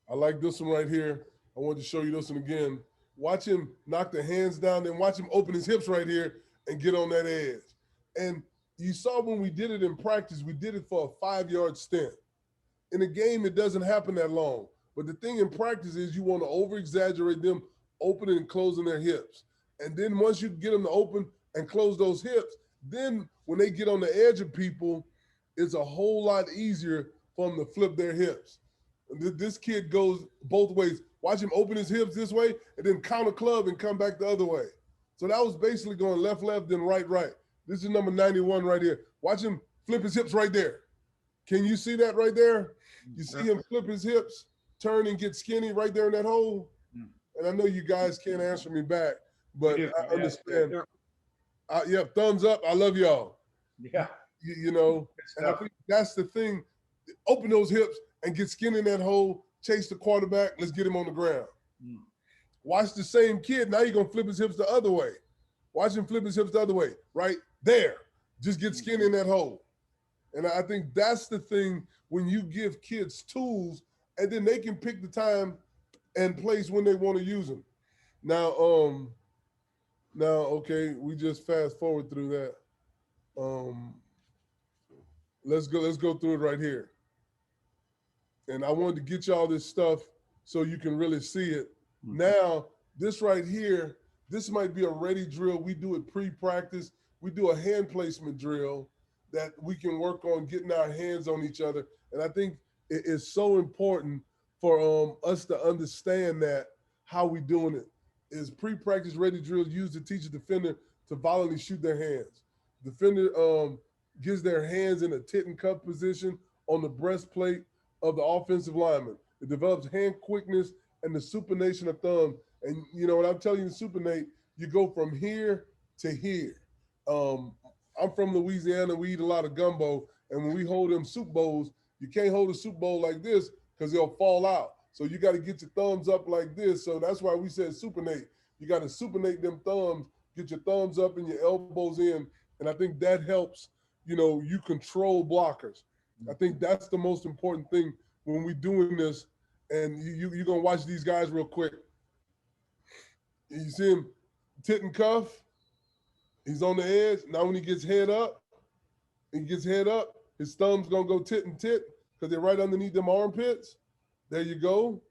I like this one right here. I wanted to show you this one again. Watch him knock the hands down, then watch him open his hips right here and get on that edge. And you saw when we did it in practice, we did it for a 5-yard stint. In a game, it doesn't happen that long. But the thing in practice is you want to over-exaggerate them opening and closing their hips. And then once you get them to open and close those hips, then when they get on the edge of people, it's a whole lot easier for them to flip their hips. This kid goes both ways. Watch him open his hips this way and then counter club and come back the other way. So that was basically going left, then right. This is number 91 right here. Watch him flip his hips right there. Can you see that right there? You see him flip his hips, turn and get skinny right there in that hole? And I know you guys can't answer me back, but I understand. Yeah, thumbs up. I love y'all. Yeah. You know, and I think that's the thing. Open those hips and get skin in that hole, chase the quarterback, let's get him on the ground. Mm. Watch the same kid, now you're going to flip his hips the other way. Watch him flip his hips the other way, right there. Just get skin in that hole. And I think that's the thing when you give kids tools and then they can pick the time and place when they want to use them. Now, okay, we just fast forward through that. Let's go through it right here. And I wanted to get y'all this stuff so you can really see it. Mm-hmm. Now, this right here, this might be a ready drill. We do it pre-practice. We do a hand placement drill that we can work on getting our hands on each other. And I think it is so important for us to understand that how we doing it is pre-practice ready drills used to teach a defender to violently shoot their hands. Defender gives their hands in a tit and cup position on the breastplate of the offensive lineman. It develops hand quickness and the supination of thumb. And you know what I'm telling you, supinate, you go from here to here. I'm from Louisiana. We eat a lot of gumbo. And when we hold them soup bowls, you can't hold a soup bowl like this because they'll fall out. So you got to get your thumbs up like this. So that's why we said supinate. You got to supinate them thumbs, get your thumbs up and your elbows in. And I think that helps, you control blockers. I think that's the most important thing when we're doing this. And you're going to watch these guys real quick. You see him tit and cuff. He's on the edge. Now when he gets head up, his thumb's going to go tit and tit because they're right underneath them armpits. There you go.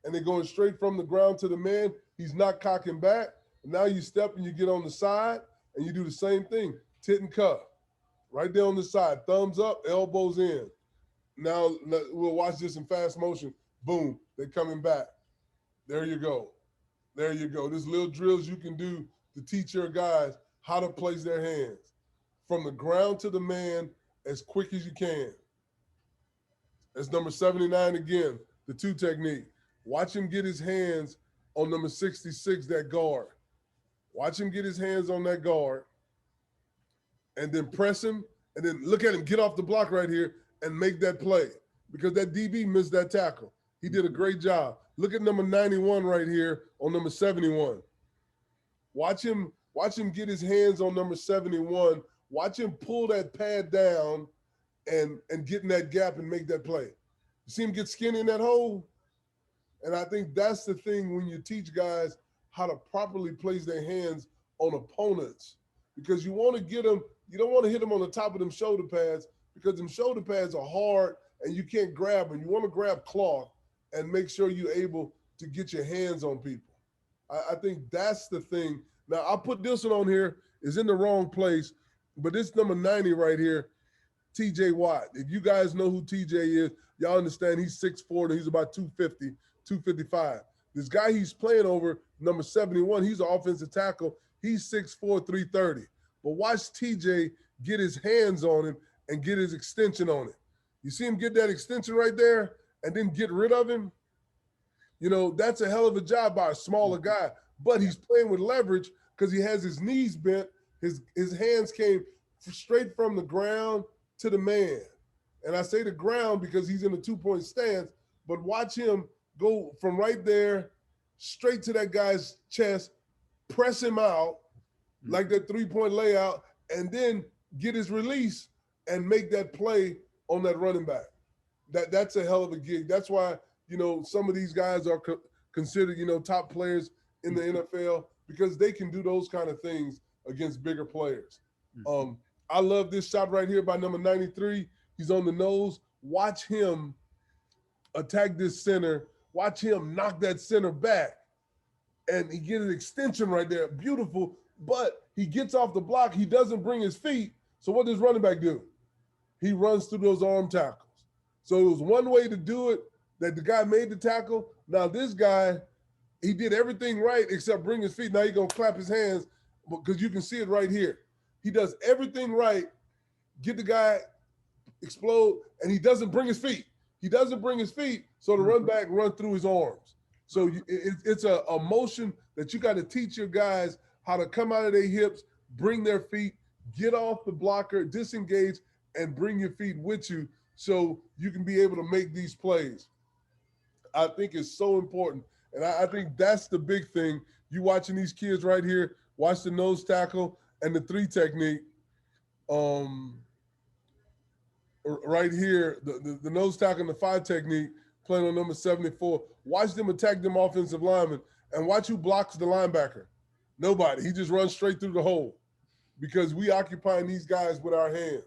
And they're going straight from the ground to the man. He's not cocking back. Now you step and you get on the side and you do the same thing. Tit and cuff. Right there on the side. Thumbs up, elbows in. Now we'll watch this in fast motion. Boom. They're coming back. There you go. There you go. There's little drills you can do to teach your guys how to place their hands from the ground to the man as quick as you can. That's number 79 again, the two technique. Watch him get his hands on number 66, that guard. Watch him get his hands on that guard and then press him and then look at him get off the block right here and make that play because that DB missed that tackle. He did a great job. Look at number 91 right here on number 71. Watch him get his hands on number 71. Watch him pull that pad down and get in that gap and make that play. You see him get skin in that hole? And I think that's the thing when you teach guys how to properly place their hands on opponents because you want to get them, you don't want to hit them on the top of them shoulder pads because them shoulder pads are hard and you can't grab them. You want to grab cloth and make sure you're able to get your hands on people. I think that's the thing. Now, I'll put this one on here. It's in the wrong place, but this number 90 right here, TJ Watt. If you guys know who TJ is, y'all understand he's 6'4", and he's about 250, 255. This guy he's playing over, number 71, he's an offensive tackle. He's 6'4", 330. But watch TJ get his hands on him and get his extension on it. You see him get that extension right there and then get rid of him? That's a hell of a job by a smaller guy. But he's playing with leverage because he has his knees bent. His hands came straight from the ground to the man. And I say the ground because he's in a 2-point stance, but watch him go from right there straight to that guy's chest, press him out like that 3-point layout, and then get his release and make that play on that running back. That's a hell of a gig. That's why, some of these guys are considered, top players in the NFL because they can do those kind of things against bigger players. I love this shot right here by number 93. He's on the nose. Watch him attack this center. Watch him knock that center back. And he gets an extension right there. Beautiful. But he gets off the block. He doesn't bring his feet. So what does running back do? He runs through those arm tackles. So it was one way to do it that the guy made the tackle. Now this guy, he did everything right except bring his feet. Now he's going to clap his hands because you can see it right here. He does everything right, get the guy explode, and he doesn't bring his feet. He doesn't bring his feet, so the run back run through his arms. So it's a motion that you got to teach your guys how to come out of their hips, bring their feet, get off the blocker, disengage, and bring your feet with you so you can be able to make these plays. I think is so important. And I think that's the big thing. You watching these kids right here, watch the nose tackle and the 3 technique. Right here, the nose tackle and the 5 technique playing on number 74. Watch them attack them offensive linemen and watch who blocks the linebacker. Nobody. He just runs straight through the hole because we occupying these guys with our hands.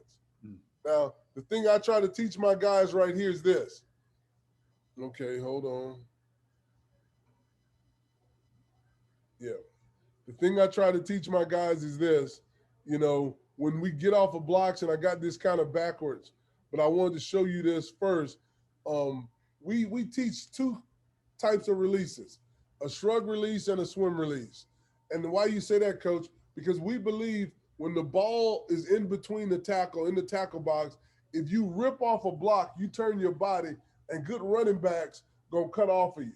Now, the thing I try to teach my guys right here is this. Okay, hold on. Yeah. The thing I try to teach my guys is this, when we get off of blocks, and I got this kind of backwards, but I wanted to show you this first. We teach 2 types of releases, a shrug release and a swim release. And why you say that, Coach? Because we believe when the ball is in between the tackle, in the tackle box, if you rip off a block, you turn your body, and good running backs gonna cut off of you.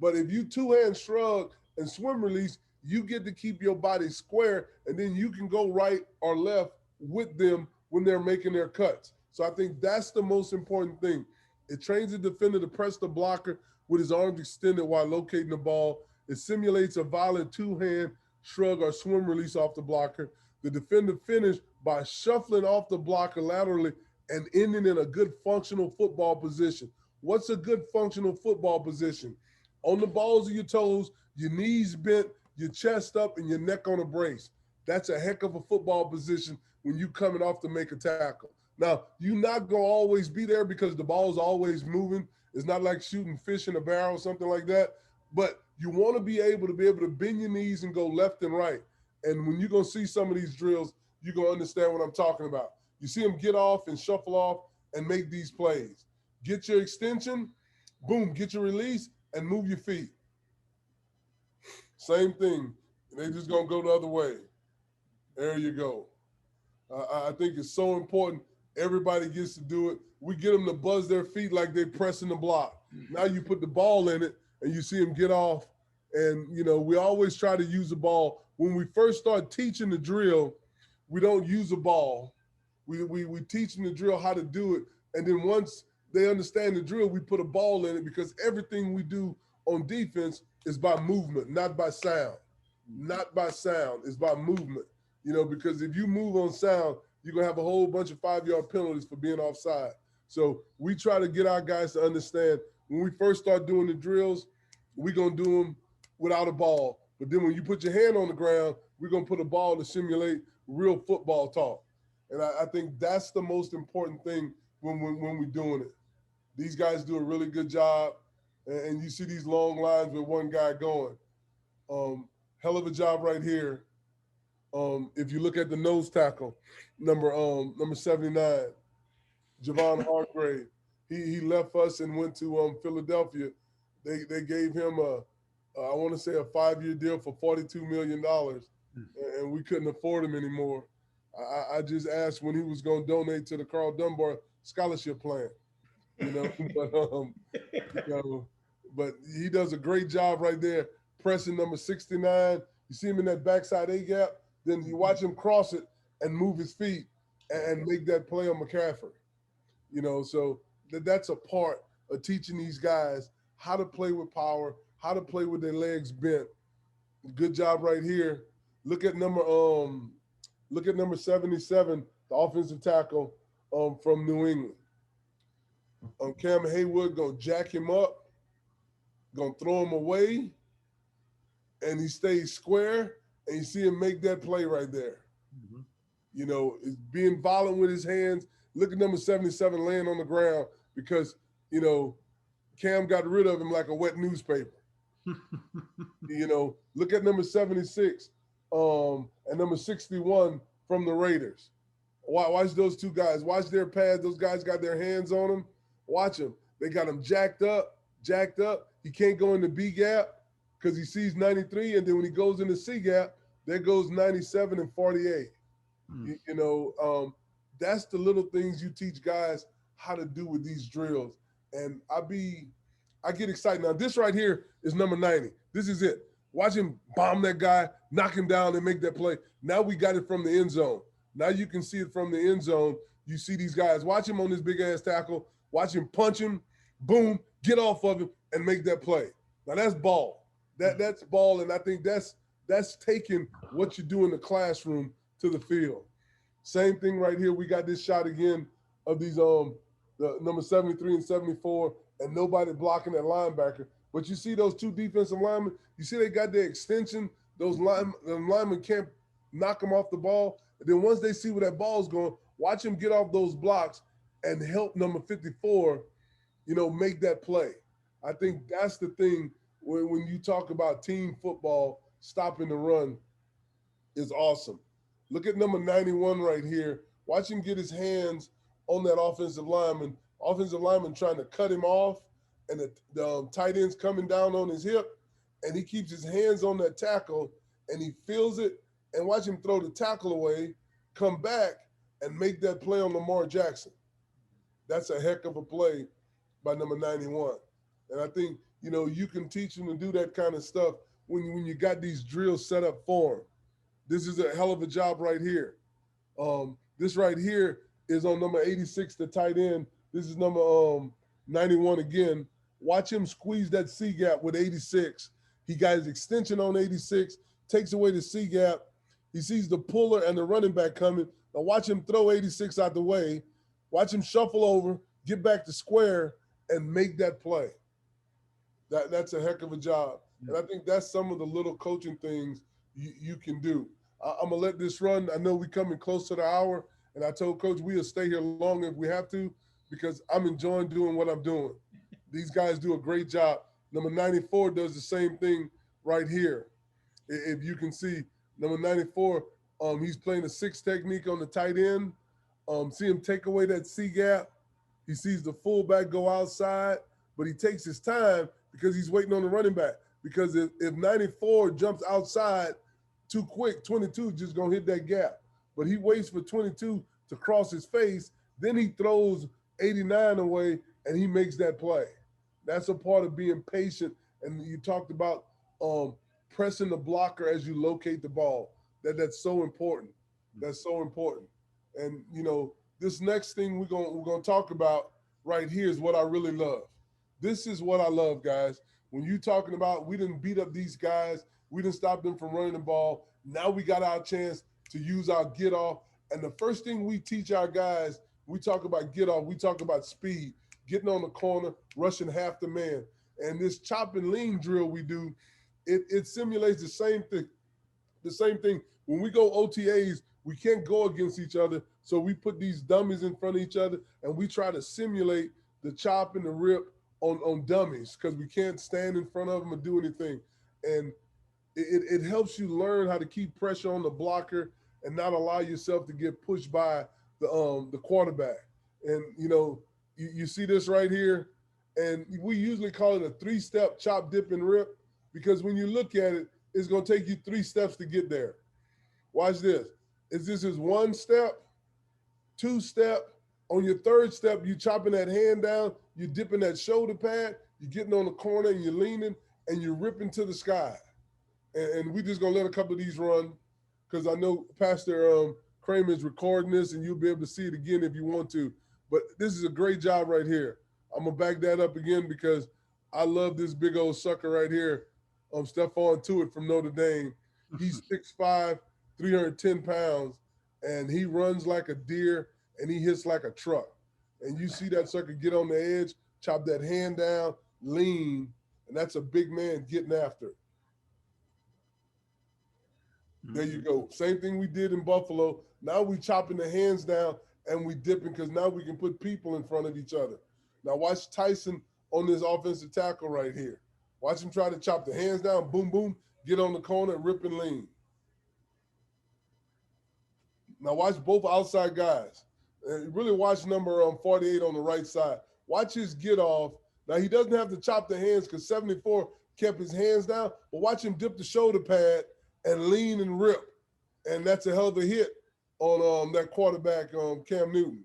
But if you 2-hand shrug and swim release, you get to keep your body square, and then you can go right or left with them when they're making their cuts. So I think that's the most important thing. It trains the defender to press the blocker with his arms extended while locating the ball. It simulates a violent 2-hand shrug or swim release off the blocker. The defender finished by shuffling off the blocker laterally and ending in a good functional football position. What's a good functional football position? On the balls of your toes, your knees bent, your chest up, and your neck on a brace. That's a heck of a football position when you coming off to make a tackle. Now, you're not going to always be there because the ball is always moving. It's not like shooting fish in a barrel or something like that. But you want to be able to bend your knees and go left and right. And when you're going to see some of these drills, you're going to understand what I'm talking about. You see them get off and shuffle off and make these plays. Get your extension, boom, get your release, and move your feet. Same thing. They just going to go the other way. There you go. I think it's so important. Everybody gets to do it. We get them to buzz their feet like they're pressing the block. Now you put the ball in it, and you see them get off. And, we always try to use the ball. When we first start teaching the drill, we don't use a ball. We teach them the drill how to do it. And then once they understand the drill, we put a ball in it because everything we do on defense is by movement, not by sound. Not by sound. It's by movement. Because if you move on sound, you're going to have a whole bunch of 5-yard penalties for being offside. So we try to get our guys to understand when we first start doing the drills, we're going to do them without a ball. But then when you put your hand on the ground, we're going to put a ball to simulate real football talk. And I think that's the most important thing when we're doing it. These guys do a really good job. And you see these long lines with one guy going. Hell of a job right here. If you look at the nose tackle, number 79, Javon Hargrave, he left us and went to Philadelphia. They gave him I want to say a 5-year deal for $42 million, and we couldn't afford him anymore. I just asked when he was going to donate to the Karl Dunbar scholarship plan, but he does a great job right there, pressing number 69. You see him in that backside A gap. Then you watch him cross it and move his feet and make that play on McCaffrey. So that's a part of teaching these guys how to play with power, how to play with their legs bent. Good job right here. Look at number 77, the offensive tackle from New England. Cam Haywood gonna jack him up, gonna throw him away, and he stays square. And you see him make that play right there. It's being violent with his hands. Look at number 77 laying on the ground because, Cam got rid of him like a wet newspaper. Look at number 76 and number 61 from the Raiders. Watch those 2 guys. Watch their pads. Those guys got their hands on them. Watch them. They got him jacked up. He can't go in the B gap because he sees 93, and then when he goes in the C gap, there goes 97 and 48. That's the little things you teach guys how to do with these drills. And I get excited. Now, this right here is number 90. This is it. Watch him bomb that guy, knock him down, and make that play. Now we got it from the end zone. Now you can see it from the end zone. You see these guys. Watch him on this big-ass tackle. Watch him punch him, boom, get off of him and make that play. Now that's ball. That's ball, and I think that's taking what you do in the classroom to the field. Same thing right here. We got this shot again of these the number 73 and 74, and nobody blocking that linebacker. But you see those two defensive linemen. You see they got their extension. Those linemen can't knock them off the ball. And then once they see where that ball's going, watch him get off those blocks and help number 54, make that play. I think that's the thing when you talk about team football, stopping the run is awesome. Look at number 91 right here. Watch him get his hands on that offensive lineman. Offensive lineman trying to cut him off, and the tight end's coming down on his hip, and he keeps his hands on that tackle, and he feels it, and watch him throw the tackle away, come back, and make that play on Lamar Jackson. That's a heck of a play by number 91. And I think, you can teach them to do that kind of stuff when you got these drills set up for them. This is a hell of a job right here. This right here is on number 86, the tight end. This is number 91 again. Watch him squeeze that C gap with 86. He got his extension on 86, takes away the C gap. He sees the puller and the running back coming. Now watch him throw 86 out the way. Watch him shuffle over, get back to square, and make that play. That's a heck of a job. And I think that's some of the little coaching things you can do. I'm going to let this run. I know we're coming close to the hour, and I told Coach we'll stay here longer if we have to because I'm enjoying doing what I'm doing. These guys do a great job. Number 94 does the same thing right here. If you can see, number 94, he's playing a 6 technique on the tight end. See him take away that C gap. He sees the fullback go outside, but he takes his time because he's waiting on the running back. Because if 94 jumps outside too quick, 22 is just going to hit that gap. But he waits for 22 to cross his face. Then he throws 89 away, and he makes that play. That's a part of being patient. And you talked about pressing the blocker as you locate the ball. That's so important. That's so important. And, this next thing we're gonna talk about right here is what I really love. This is what I love, guys. When you're talking about we didn't beat up these guys, we didn't stop them from running the ball. Now we got our chance to use our get off. And the first thing we teach our guys, we talk about get off, we talk about speed, getting on the corner, rushing half the man. And this chop and lean drill we do, it simulates the same thing. The same thing. When we go OTAs, we can't go against each other. So we put these dummies in front of each other and we try to simulate the chop and the rip on dummies because we can't stand in front of them or do anything. And it helps you learn how to keep pressure on the blocker and not allow yourself to get pushed by the quarterback. And, you see this right here. And we usually call it a 3-step chop, dip, and rip because when you look at it, it's going to take you 3 steps to get there. Watch this. This is 1 step, 2 step. On your 3rd step, you chopping that hand down, you're dipping that shoulder pad, you're getting on the corner and you're leaning and you're ripping to the sky. And we're just going to let a couple of these run because I know Pastor Kramer is recording this and you'll be able to see it again if you want to. But this is a great job right here. I'm going to back that up again because I love this big old sucker right here. Stephon Tuitt from Notre Dame. He's 6'5", 310 pounds, and he runs like a deer and he hits like a truck. And you see that sucker get on the edge, chop that hand down, lean, and that's a big man getting after it. There you go. Same thing we did in Buffalo. Now we chopping the hands down and we dipping because now we can put people in front of each other. Now watch Tyson on this offensive tackle right here. Watch him try to chop the hands down, boom, boom, get on the corner, rip and lean. Now watch both outside guys. And really watch number 48 on the right side. Watch his get off. Now he doesn't have to chop the hands because 74 kept his hands down, but watch him dip the shoulder pad and lean and rip. And that's a hell of a hit on that quarterback, Cam Newton.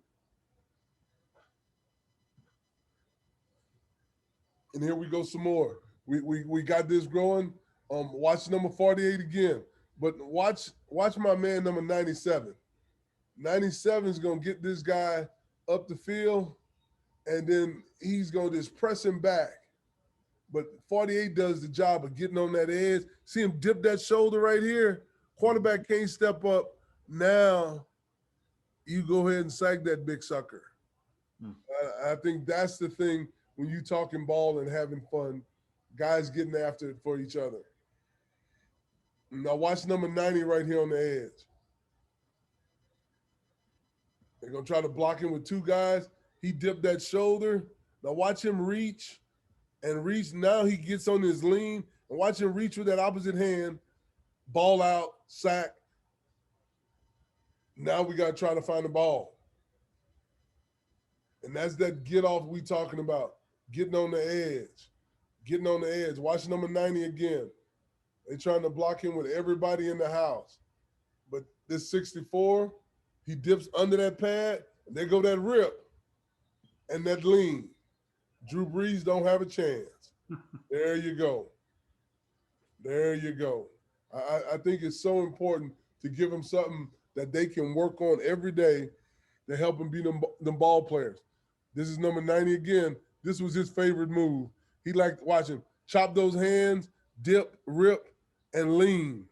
And here we go some more. We got this growing. Watch number 48 again. But watch my man, number 97. 97 is going to get this guy up the field, and then he's going to just press him back. But 48 does the job of getting on that edge. See him dip that shoulder right here. Quarterback can't step up. Now you go ahead and sack that big sucker. I think that's the thing when you talking ball and having fun, guys getting after it for each other. Now watch number 90 right here on the edge. They're going to try to block him with two guys. He dipped that shoulder. Now watch him reach and reach. Now he gets on his lean. And watch him reach with that opposite hand. Ball out, sack. Now we got to try to find the ball. And that's that get off we talking about. Getting on the edge. Getting on the edge. Watch number 90 again. They're trying to block him with everybody in the house. But this 64, he dips under that pad, and there go that rip and that lean. Drew Brees don't have a chance. There you go. There you go. I think it's so important to give them something that they can work on every day to help them be them ball players. This is number 90 again. This was his favorite move. He liked watching chop those hands, dip, rip, and lean.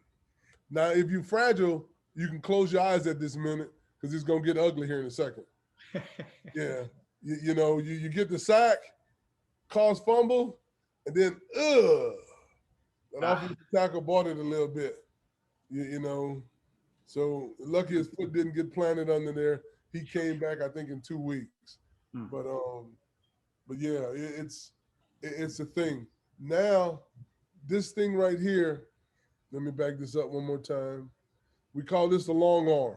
Now, if you're fragile, you can close your eyes at this minute because it's going to get ugly here in a second. Yeah. You get the sack, cause fumble, and then, that offensive tackle bought it a little bit, you know. So lucky his foot didn't get planted under there. He came back, I think, in 2 weeks. But yeah, it's a thing. Now, this thing right here, let me back this up one more time. We call this the long arm.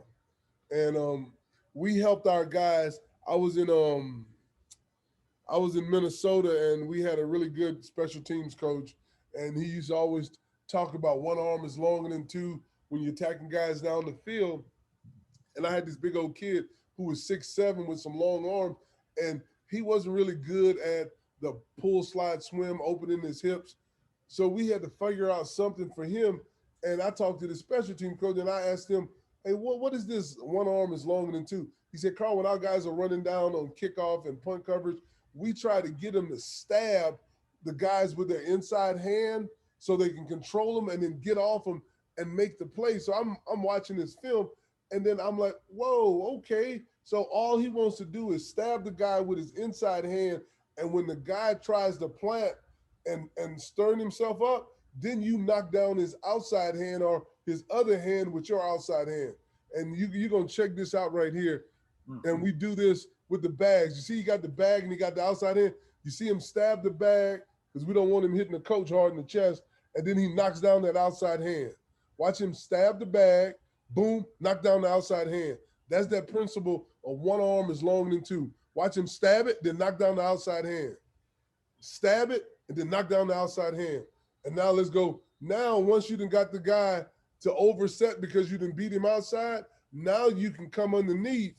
And we helped our guys. I was in Minnesota, and we had a really good special teams coach, and he used to always talk about one arm is longer than two when you're attacking guys down the field. And I had this big old kid who was 6'7" with some long arms, and he wasn't really good at the pull, slide, swim, opening his hips. So we had to figure out something for him. And I talked to the special team coach, and I asked him, hey, what is this one arm is longer than two? He said, Carl, when our guys are running down on kickoff and punt coverage, we try to get them to stab the guys with their inside hand so they can control them and then get off them and make the play. So I'm watching this film, and then I'm like, whoa, okay. So all he wants to do is stab the guy with his inside hand, and when the guy tries to plant and stern himself up, then you knock down his outside hand or his other hand with your outside hand. And you're going to check this out right here. And we do this with the bags. You see he got the bag and he got the outside hand. You see him stab the bag because we don't want him hitting the coach hard in the chest, and then he knocks down that outside hand. Watch him stab the bag, boom, knock down the outside hand. That's that principle of one arm is longer than two. Watch him stab it, then knock down the outside hand. Stab it, and then knock down the outside hand. And now let's go. Now, once you done got the guy to overset because you done beat him outside, now you can come underneath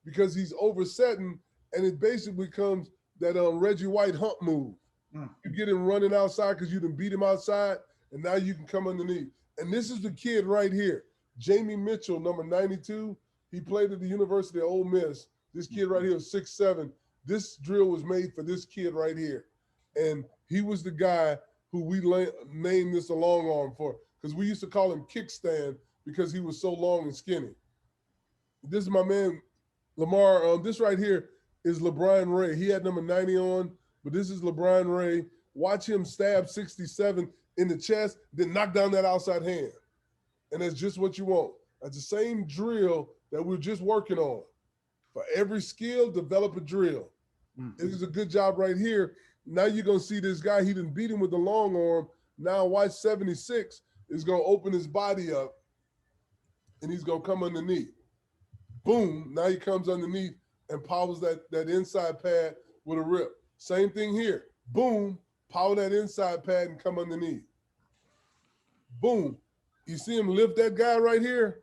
because he's oversetting, and it basically becomes that Reggie White hump move. You get him running outside because you done beat him outside, and now you can come underneath. And this is the kid right here, Jamie Mitchell, number 92. He played at the University of Ole Miss. This kid right here is 6'7". This drill was made for this kid right here. And he was the guy who we named this a long arm for, because we used to call him kickstand because he was so long and skinny. This is my man, Lamar. This right here is LeBron Ray. He had number 90 on, but this is LeBron Ray. Watch him stab 67 in the chest, then knock down that outside hand. And that's just what you want. That's the same drill that we're just working on. For every skill, develop a drill. This is a good job right here. Now you're going to see this guy, he didn't beat him with the long arm. Now watch 76 is going to open his body up, and he's going to come underneath. Boom, now he comes underneath and powers that inside pad with a rip. Same thing here. Boom, power that inside pad and come underneath. Boom. You see him lift that guy right here?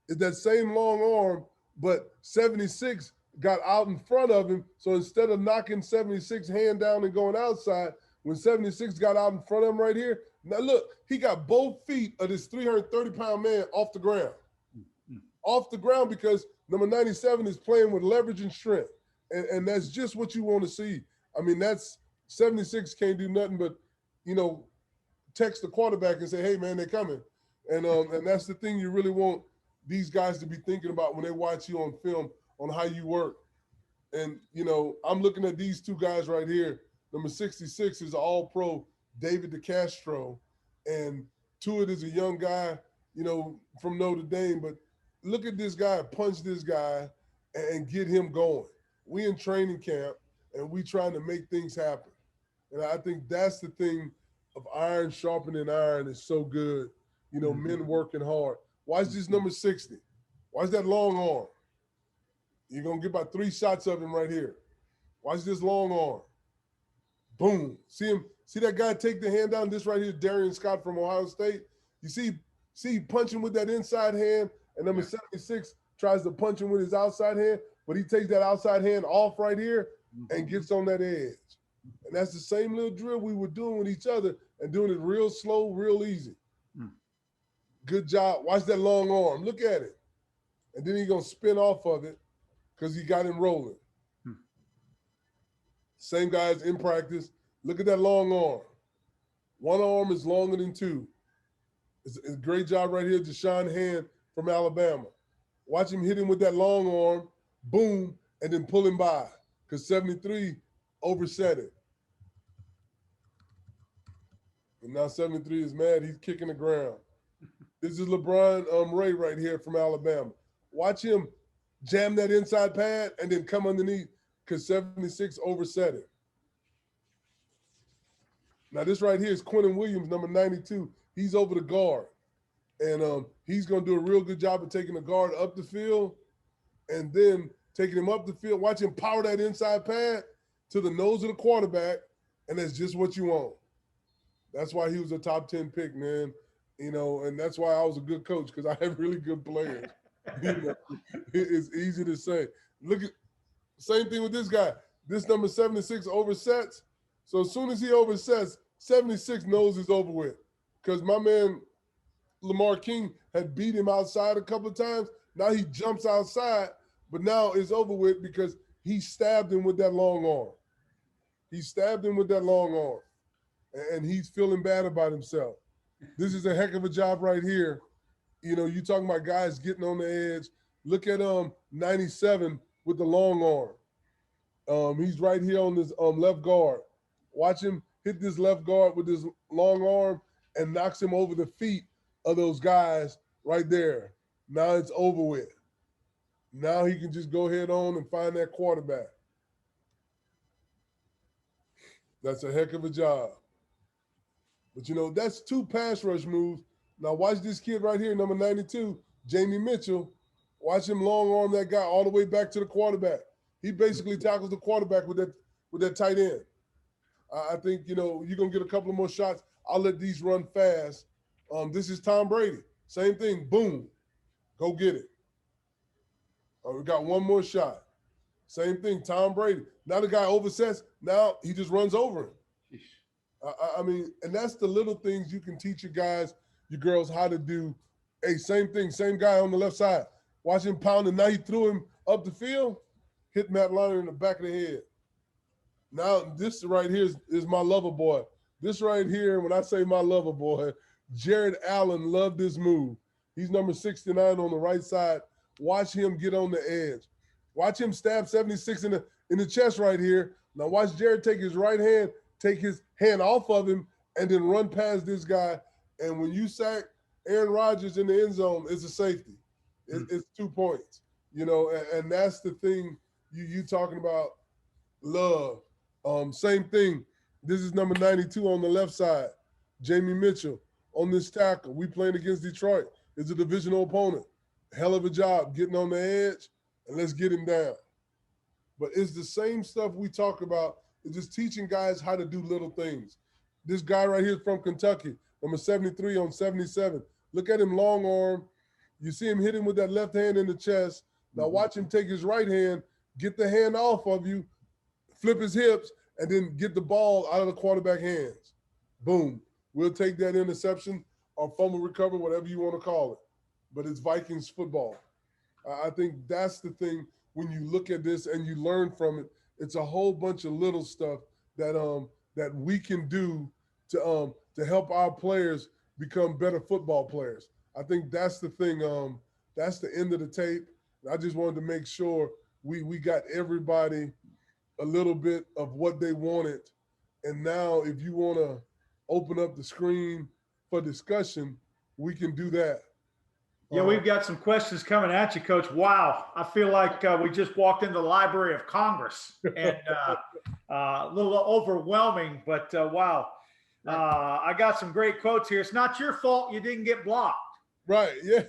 It's that same long arm, but 76 got out in front of him. So instead of knocking 76 hand down and going outside, when 76 got out in front of him right here, now look, he got both feet of this 330-pound man off the ground. Off the ground because number 97 is playing with leverage and strength. And that's just what you want to see. I mean, that's 76 can't do nothing but, you know, text the quarterback and say, hey, man, they're coming. And that's the thing you really want these guys to be thinking about when they watch you on film on how you work. And, you know, I'm looking at these two guys right here. Number 66 is all-pro David DeCastro. And Tuitt is a young guy, you know, from Notre Dame. But look at this guy, punch this guy, and get him going. We in training camp, and we trying to make things happen. And I think that's the thing of iron sharpening iron is so good. You know, men working hard. Watch this number 60. Watch that long arm. You're going to get about 3 shots of him right here. Watch this long arm. Boom. See him? See that guy take the hand down? This right here, Darian Scott from Ohio State. You see punching with that inside hand, and number 76 tries to punch him with his outside hand, but he takes that outside hand off right here and gets on that edge. And that's the same little drill we were doing with each other and doing it real slow, real easy. Good job. Watch that long arm. Look at it. And then he's going to spin off of it because he got him rolling. Same guys in practice. Look at that long arm. One arm is longer than two. It's a great job right here, Deshaun Hand from Alabama. Watch him hit him with that long arm, boom, and then pull him by because 73 overset it. And now 73 is mad. He's kicking the ground. This is LeBron Ray right here from Alabama. Watch him jam that inside pad and then come underneath because 76 overset it. Now this right here is Quentin Williams, number 92. He's over the guard. And he's going to do a real good job of taking the guard up the field and then taking him up the field. Watch him power that inside pad to the nose of the quarterback, and that's just what you want. That's why he was a top 10 pick, man. You know, and that's why I was a good coach because I have really good players. You know, it's easy to say. Look at same thing with this guy. This number 76 oversets. So as soon as he oversets, 76 knows it's over with because my man Lamar King had beat him outside a couple of times. Now he jumps outside, but now it's over with because he stabbed him with that long arm. He stabbed him with that long arm, and he's feeling bad about himself. This is a heck of a job right here. You know, you talking about guys getting on the edge. Look at 97 with the long arm. He's right here on this left guard. Watch him hit this left guard with his long arm and knocks him over the feet of those guys right there. Now it's over with. Now he can just go head on and find that quarterback. That's a heck of a job. But, you know, that's 2 pass rush moves. Now watch this kid right here, number 92, Jamie Mitchell. Watch him long arm that guy all the way back to the quarterback. He basically tackles the quarterback with that tight end. I think, you know, you're going to get a couple of more shots. I'll let these run fast. This is Tom Brady. Same thing. Boom. Go get it. We got one more shot. Same thing. Tom Brady. Now the guy oversets. Now he just runs over him. I mean, and that's the little things you can teach your guys, your girls how to do. Hey, same thing. Same guy on the left side. Watch him pound, and now he threw him up the field, hit Matt Liner in the back of the head. Now this right here is my lover boy. This right here, when I say my lover boy, Jared Allen loved this move. He's number 69 on the right side. Watch him get on the edge. Watch him stab 76 in the chest right here. Now watch Jared take his right hand, take his hand off of him, and then run past this guy. And when you sack Aaron Rodgers in the end zone, it's a safety. It's 2 points. You know, and that's the thing you talking about love. Same thing. This is number 92 on the left side. Jamie Mitchell on this tackle. We playing against Detroit. It's a divisional opponent. Hell of a job getting on the edge, and let's get him down. But it's the same stuff we talk about. It's just teaching guys how to do little things. This guy right here is from Kentucky, number 73 on 77. Look at him long arm. You see him hit him with that left hand in the chest. Now watch him take his right hand, get the hand off of you, flip his hips, and then get the ball out of the quarterback hands. Boom. We'll take that interception or fumble recovery, whatever you want to call it. But it's Vikings football. I think that's the thing when you look at this and you learn from it, it's a whole bunch of little stuff that we can do to help our players become better football players. I think that's the thing. That's the end of the tape. I just wanted to make sure we got everybody a little bit of what they wanted. And now, if you want to open up the screen for discussion, we can do that. Yeah, we've got some questions coming at you, Coach. Wow, I feel like we just walked into the Library of Congress, and a little overwhelming, but wow. I got some great quotes here. It's not your fault you didn't get blocked. Right, yeah.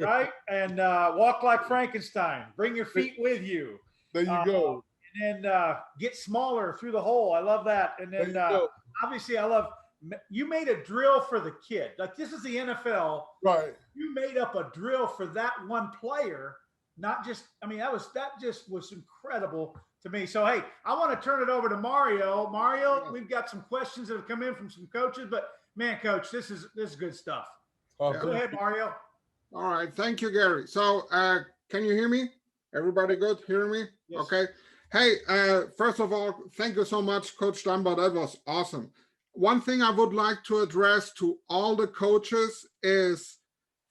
Right? And walk like Frankenstein. Bring your feet with you. There you go. And then get smaller through the hole. I love that. And then obviously I love, you made a drill for the kid. Like, this is the NFL. Right. You made up a drill for that one player. Not just, I mean, that just was incredible to me. So, hey, I want to turn it over to Mario. Mario, we've got some questions that have come in from some coaches, but man, Coach, this is good stuff. Go ahead, Mario. All right. Thank you, Gary. So can you hear me? Everybody good? Hearing me? Yes. Okay. Hey, first of all, thank you so much, Coach Dunbar. That was awesome. One thing I would like to address to all the coaches is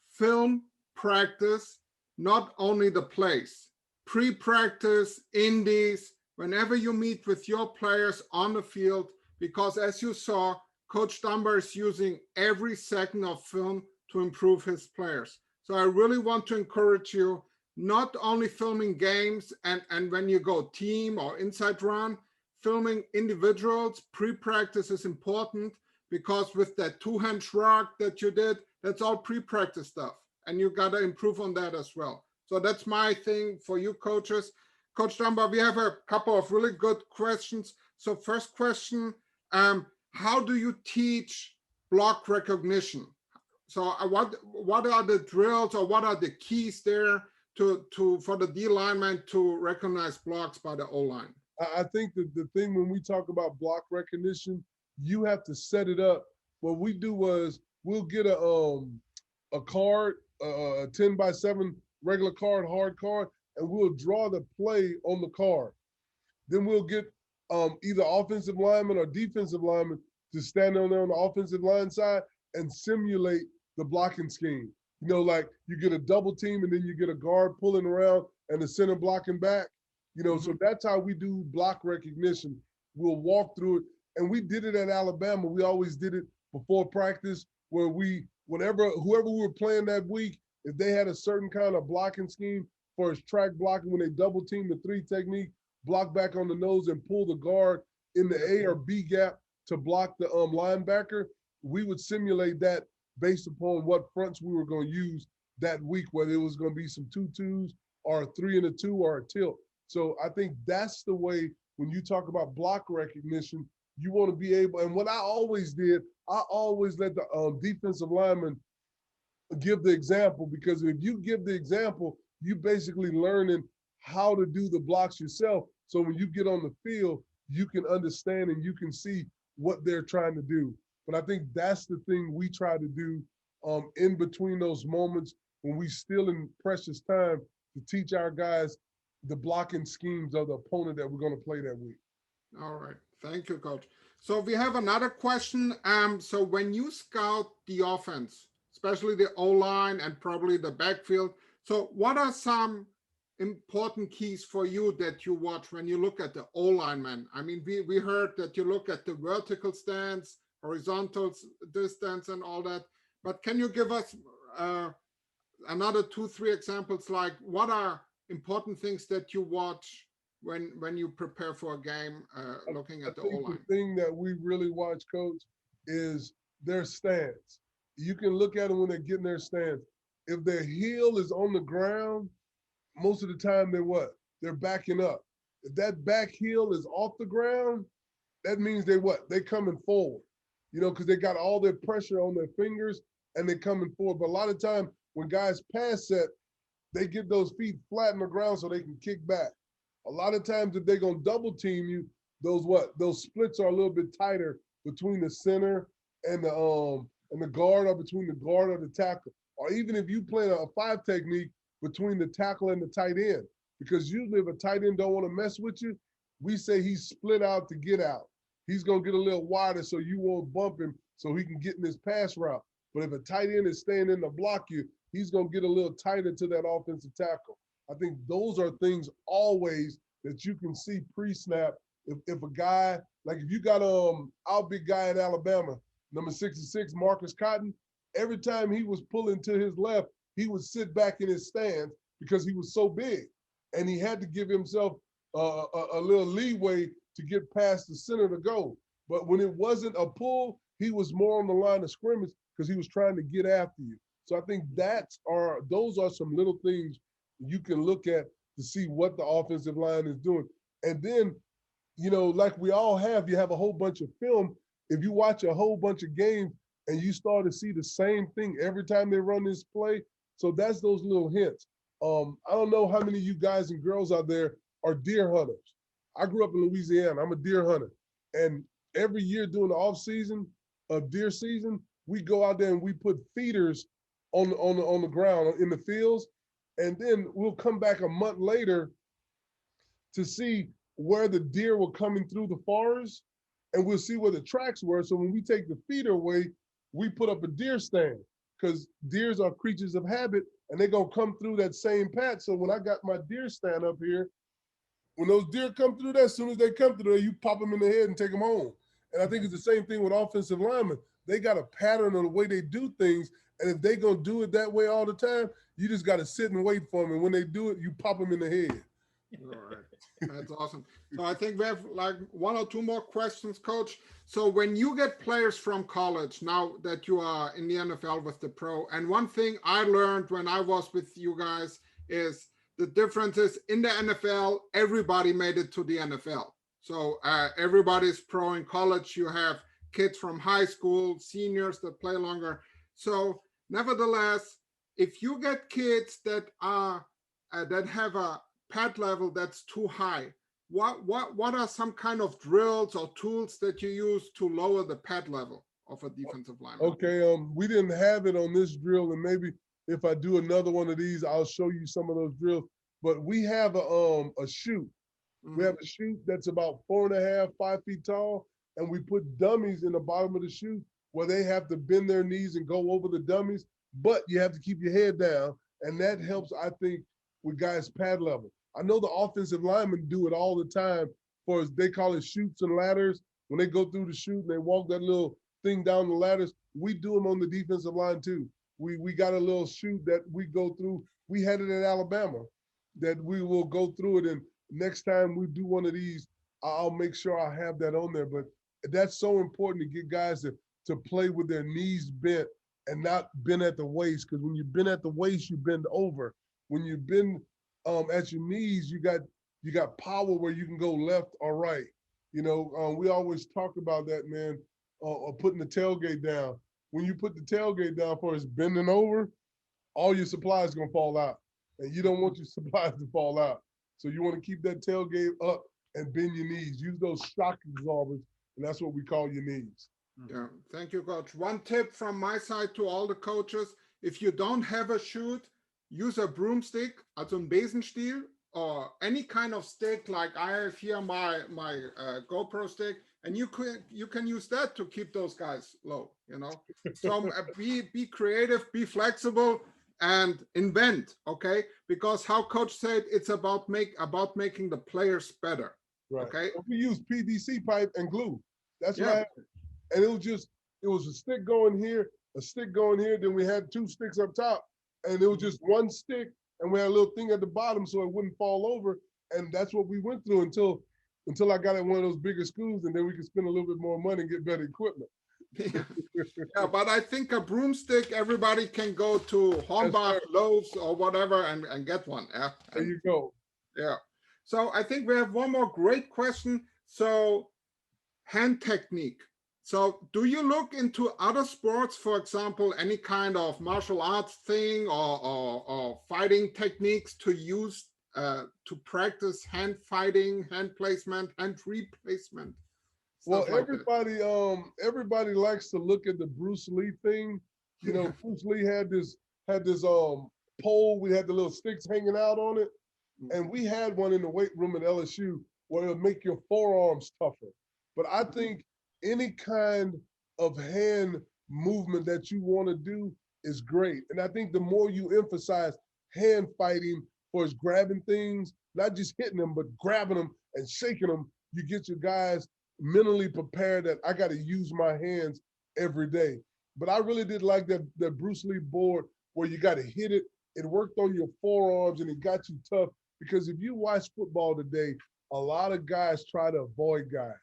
film practice, not only the plays. Pre-practice, indies, whenever you meet with your players on the field, because as you saw, Coach Dunbar is using every second of film to improve his players. So I really want to encourage you, not only filming games and when you go team or inside run, filming individuals. Pre-practice is important because with that two-hand shrug that you did, that's all pre-practice stuff. And you got to improve on that as well. So that's my thing for you coaches. Coach Dunbar, we have a couple of really good questions. So first question, how do you teach block recognition? So what are the drills or what are the keys there for the D lineman to recognize blocks by the O-line? I think that the thing when we talk about block recognition, you have to set it up. What we do was we'll get a card, a 10x7 regular card, hard card, and we'll draw the play on the card. Then we'll get either offensive lineman or defensive lineman to stand on there on the offensive line side and simulate the blocking scheme. You know, like you get a double team and then you get a guard pulling around and the center blocking back. You know, so that's how we do block recognition. We'll walk through it. And we did it at Alabama. We always did it before practice where whoever we were playing that week, if they had a certain kind of blocking scheme for his track blocking, when they double team the 3 technique, block back on the nose and pull the guard in the A or B gap to block the linebacker, we would simulate that based upon what fronts we were going to use that week, whether it was going to be some 2-2s or a 3 and a 2 or a tilt. So I think that's the way when you talk about block recognition, you want to be able, and what I always did, I always let the defensive lineman give the example, because if you give the example, you basically learning how to do the blocks yourself. So when you get on the field, you can understand and you can see what they're trying to do. But I think that's the thing we try to do in between those moments when we still in precious time to teach our guys the blocking schemes of the opponent that we're going to play that week. All right. Thank you, Coach. So we have another question. So when you scout the offense, especially the O-line and probably the backfield, so what are some important keys for you that you watch when you look at the O-lineman? I mean, we heard that you look at the vertical stance, horizontal distance and all that, but can you give us another 2-3 examples, like what are important things that you watch when you prepare for a game, looking at the O-line? The thing that we really watch, Coach, is their stance. You can look at them when they're getting their stance. If their heel is on the ground, most of the time they're backing up. If that back heel is off the ground, that means they coming forward, you know, because they got all their pressure on their fingers and they're coming forward. But a lot of time when guys pass set, they get those feet flat on the ground so they can kick back. A lot of times if they're going to double team you, those splits are a little bit tighter between the center and the guard, or between the guard or the tackle. Or even if you play a 5 technique between the tackle and the tight end. because usually if a tight end don't want to mess with you, we say he's split out to get out. He's going to get a little wider so you won't bump him so he can get in his pass route. But if a tight end is staying in to block you, he's going to get a little tighter to that offensive tackle. I think those are things always that you can see pre-snap. If a guy, like if you got our big guy at Alabama, number 66, Marcus Cotton, every time he was pulling to his left, he would sit back in his stance because he was so big. And he had to give himself a little leeway to get past the center to go. But when it wasn't a pull, he was more on the line of scrimmage because he was trying to get after you. So I think those are some little things you can look at to see what the offensive line is doing. And then, you know, like we all have, you have a whole bunch of film. If you watch a whole bunch of games and you start to see the same thing every time they run this play, so that's those little hints. I don't know how many of you guys and girls out there are deer hunters. I grew up in Louisiana. I'm a deer hunter. And every year during the off season of deer season, we go out there and we put feeders on the ground in the fields. And then we'll come back a month later to see where the deer were coming through the forest, and we'll see where the tracks were. So when we take the feeder away, we put up a deer stand because deers are creatures of habit and they're going to come through that same path. So when I got my deer stand up here, when those deer come through there, as soon as they come through there, you pop them in the head and take them home. And I think it's the same thing with offensive linemen. They got a pattern of the way they do things. And if they're going to do it that way all the time, you just got to sit and wait for them. And when they do it, you pop them in the head. All right. That's awesome. So I think we have like one or two more questions, Coach. So when you get players from college, now that you are in the NFL with the pro, and one thing I learned when I was with you guys is the difference is in the NFL, everybody made it to the NFL. So everybody's pro in college. You have kids from high school, seniors that play longer. So nevertheless, if you get kids that are that have a pad level that's too high, what are some kind of drills or tools that you use to lower the pad level of a defensive lineman? Okay, we didn't have it on this drill, and maybe if I do another one of these, I'll show you some of those drills. But we have a chute. Mm-hmm. We have a chute that's about 4.5, 5 feet tall, and we put dummies in the bottom of the chute where they have to bend their knees and go over the dummies, but you have to keep your head down, and that helps, I think, with guys' pad level. I know the offensive linemen do it all the time they call it chutes and ladders. When they go through the chute and they walk that little thing down the ladders, we do them on the defensive line too. We got a little chute that we go through. We had it at Alabama that we will go through it. And next time we do one of these, I'll make sure I have that on there. But that's so important to get guys to play with their knees bent and not bend at the waist. Because when you bend at the waist, you bend over. When you bend at your knees, you got power where you can go left or right. You know, we always talk about that, man, putting the tailgate down. When you put the tailgate down for us bending over, all your supplies are going to fall out. And you don't want your supplies to fall out. So you want to keep that tailgate up and bend your knees. Use those shock absorbers, and that's what we call your knees. Yeah, thank you, Coach. One tip from my side to all the coaches, if you don't have a chute, use a broomstick, also ein Besenstiel, or any kind of stick like I have here, my GoPro stick, and you can use that to keep those guys low, you know. So be creative, be flexible, and invent, okay? Because how Coach said, it's about making the players better. Right. Okay. We use PVC pipe and glue. That's what Yeah. And it was a stick going here, a stick going here, then we had 2 sticks up top, and it was just one stick, and we had a little thing at the bottom so it wouldn't fall over. And that's what we went through until I got at one of those bigger schools, and then we could spend a little bit more money and get better equipment. Yeah, but I think a broomstick, everybody can go to Hornbach, Lowe's, or whatever and get one. Yeah. There you go. Yeah. So I think we have one more great question. So hand technique. So do you look into other sports, for example, any kind of martial arts thing or fighting techniques to use to practice hand fighting, hand placement, hand replacement? Well, everybody likes to look at the Bruce Lee thing. You know, Bruce Lee had this pole. We had the little sticks hanging out on it. And we had one in the weight room at LSU where it'll make your forearms tougher. But I think any kind of hand movement that you want to do is great. And I think the more you emphasize hand fighting for grabbing things, not just hitting them, but grabbing them and shaking them, you get your guys mentally prepared that I got to use my hands every day. But I really did like that Bruce Lee board where you got to hit it. It worked on your forearms and it got you tough. Because if you watch football today, a lot of guys try to avoid guys,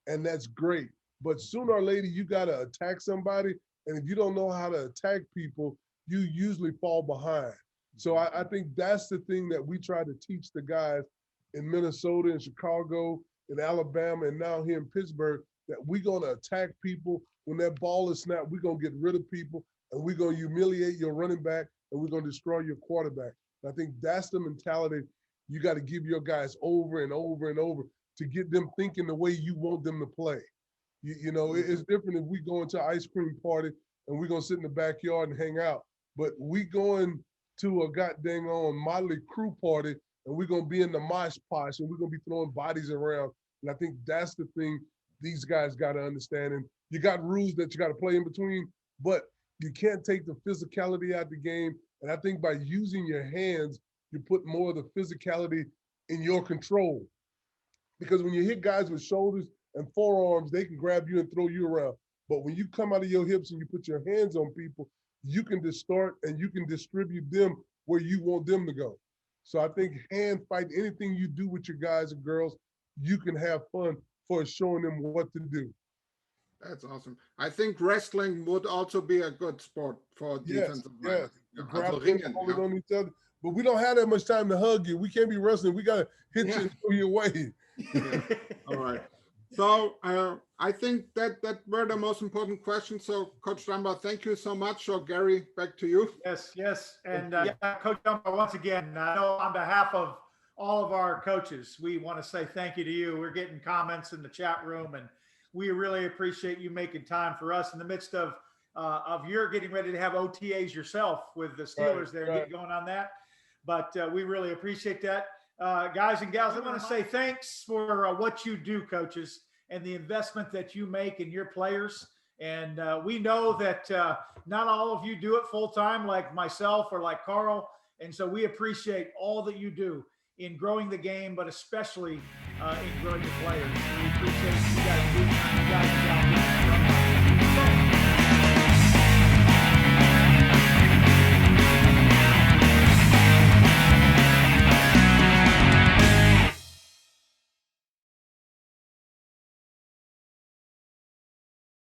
and that's great. But sooner or later, you got to attack somebody. And if you don't know how to attack people, you usually fall behind. So I think that's the thing that we try to teach the guys in Minnesota, in Chicago, in Alabama, and now here in Pittsburgh, that we're going to attack people. When that ball is snapped, we're going to get rid of people, and we're going to humiliate your running back, and we're going to destroy your quarterback. And I think that's the mentality you got to give your guys over and over and over to get them thinking the way you want them to play. You know, it's different if we go into an ice cream party and we're going to sit in the backyard and hang out. But we going to a goddamn Motley Crue party and we're going to be in the mosh posh and we're going to be throwing bodies around. And I think that's the thing these guys got to understand. And you got rules that you got to play in between, but you can't take the physicality out of the game. And I think by using your hands, you put more of the physicality in your control. Because when you hit guys with shoulders and forearms, they can grab you and throw you around. But when you come out of your hips and you put your hands on people, you can distort and you can distribute them where you want them to go. So I think hand fight, anything you do with your guys and girls, you can have fun for showing them what to do. That's awesome. I think wrestling would also be a good sport for defensive. Yes. Hold on each other. But we don't have that much time to hug you. We can't be wrestling. We got to hit you and throw you away. Yeah. All right. So I think that were the most important questions. So Coach Dunbar, thank you so much. So Gary, back to you. Yes. And Coach Dunbar, once again, I know on behalf of all of our coaches, we want to say thank you to you. We're getting comments in the chat room, and we really appreciate you making time for us in the midst of your getting ready to have OTAs yourself with the Steelers there, get going on that. But we really appreciate that. Guys and gals, I want to say thanks for what you do, coaches, and the investment that you make in your players. And we know that not all of you do it full time like myself or like Karl. And so we appreciate all that you do in growing the game, but especially in growing the players. We appreciate you guys doing that. You guys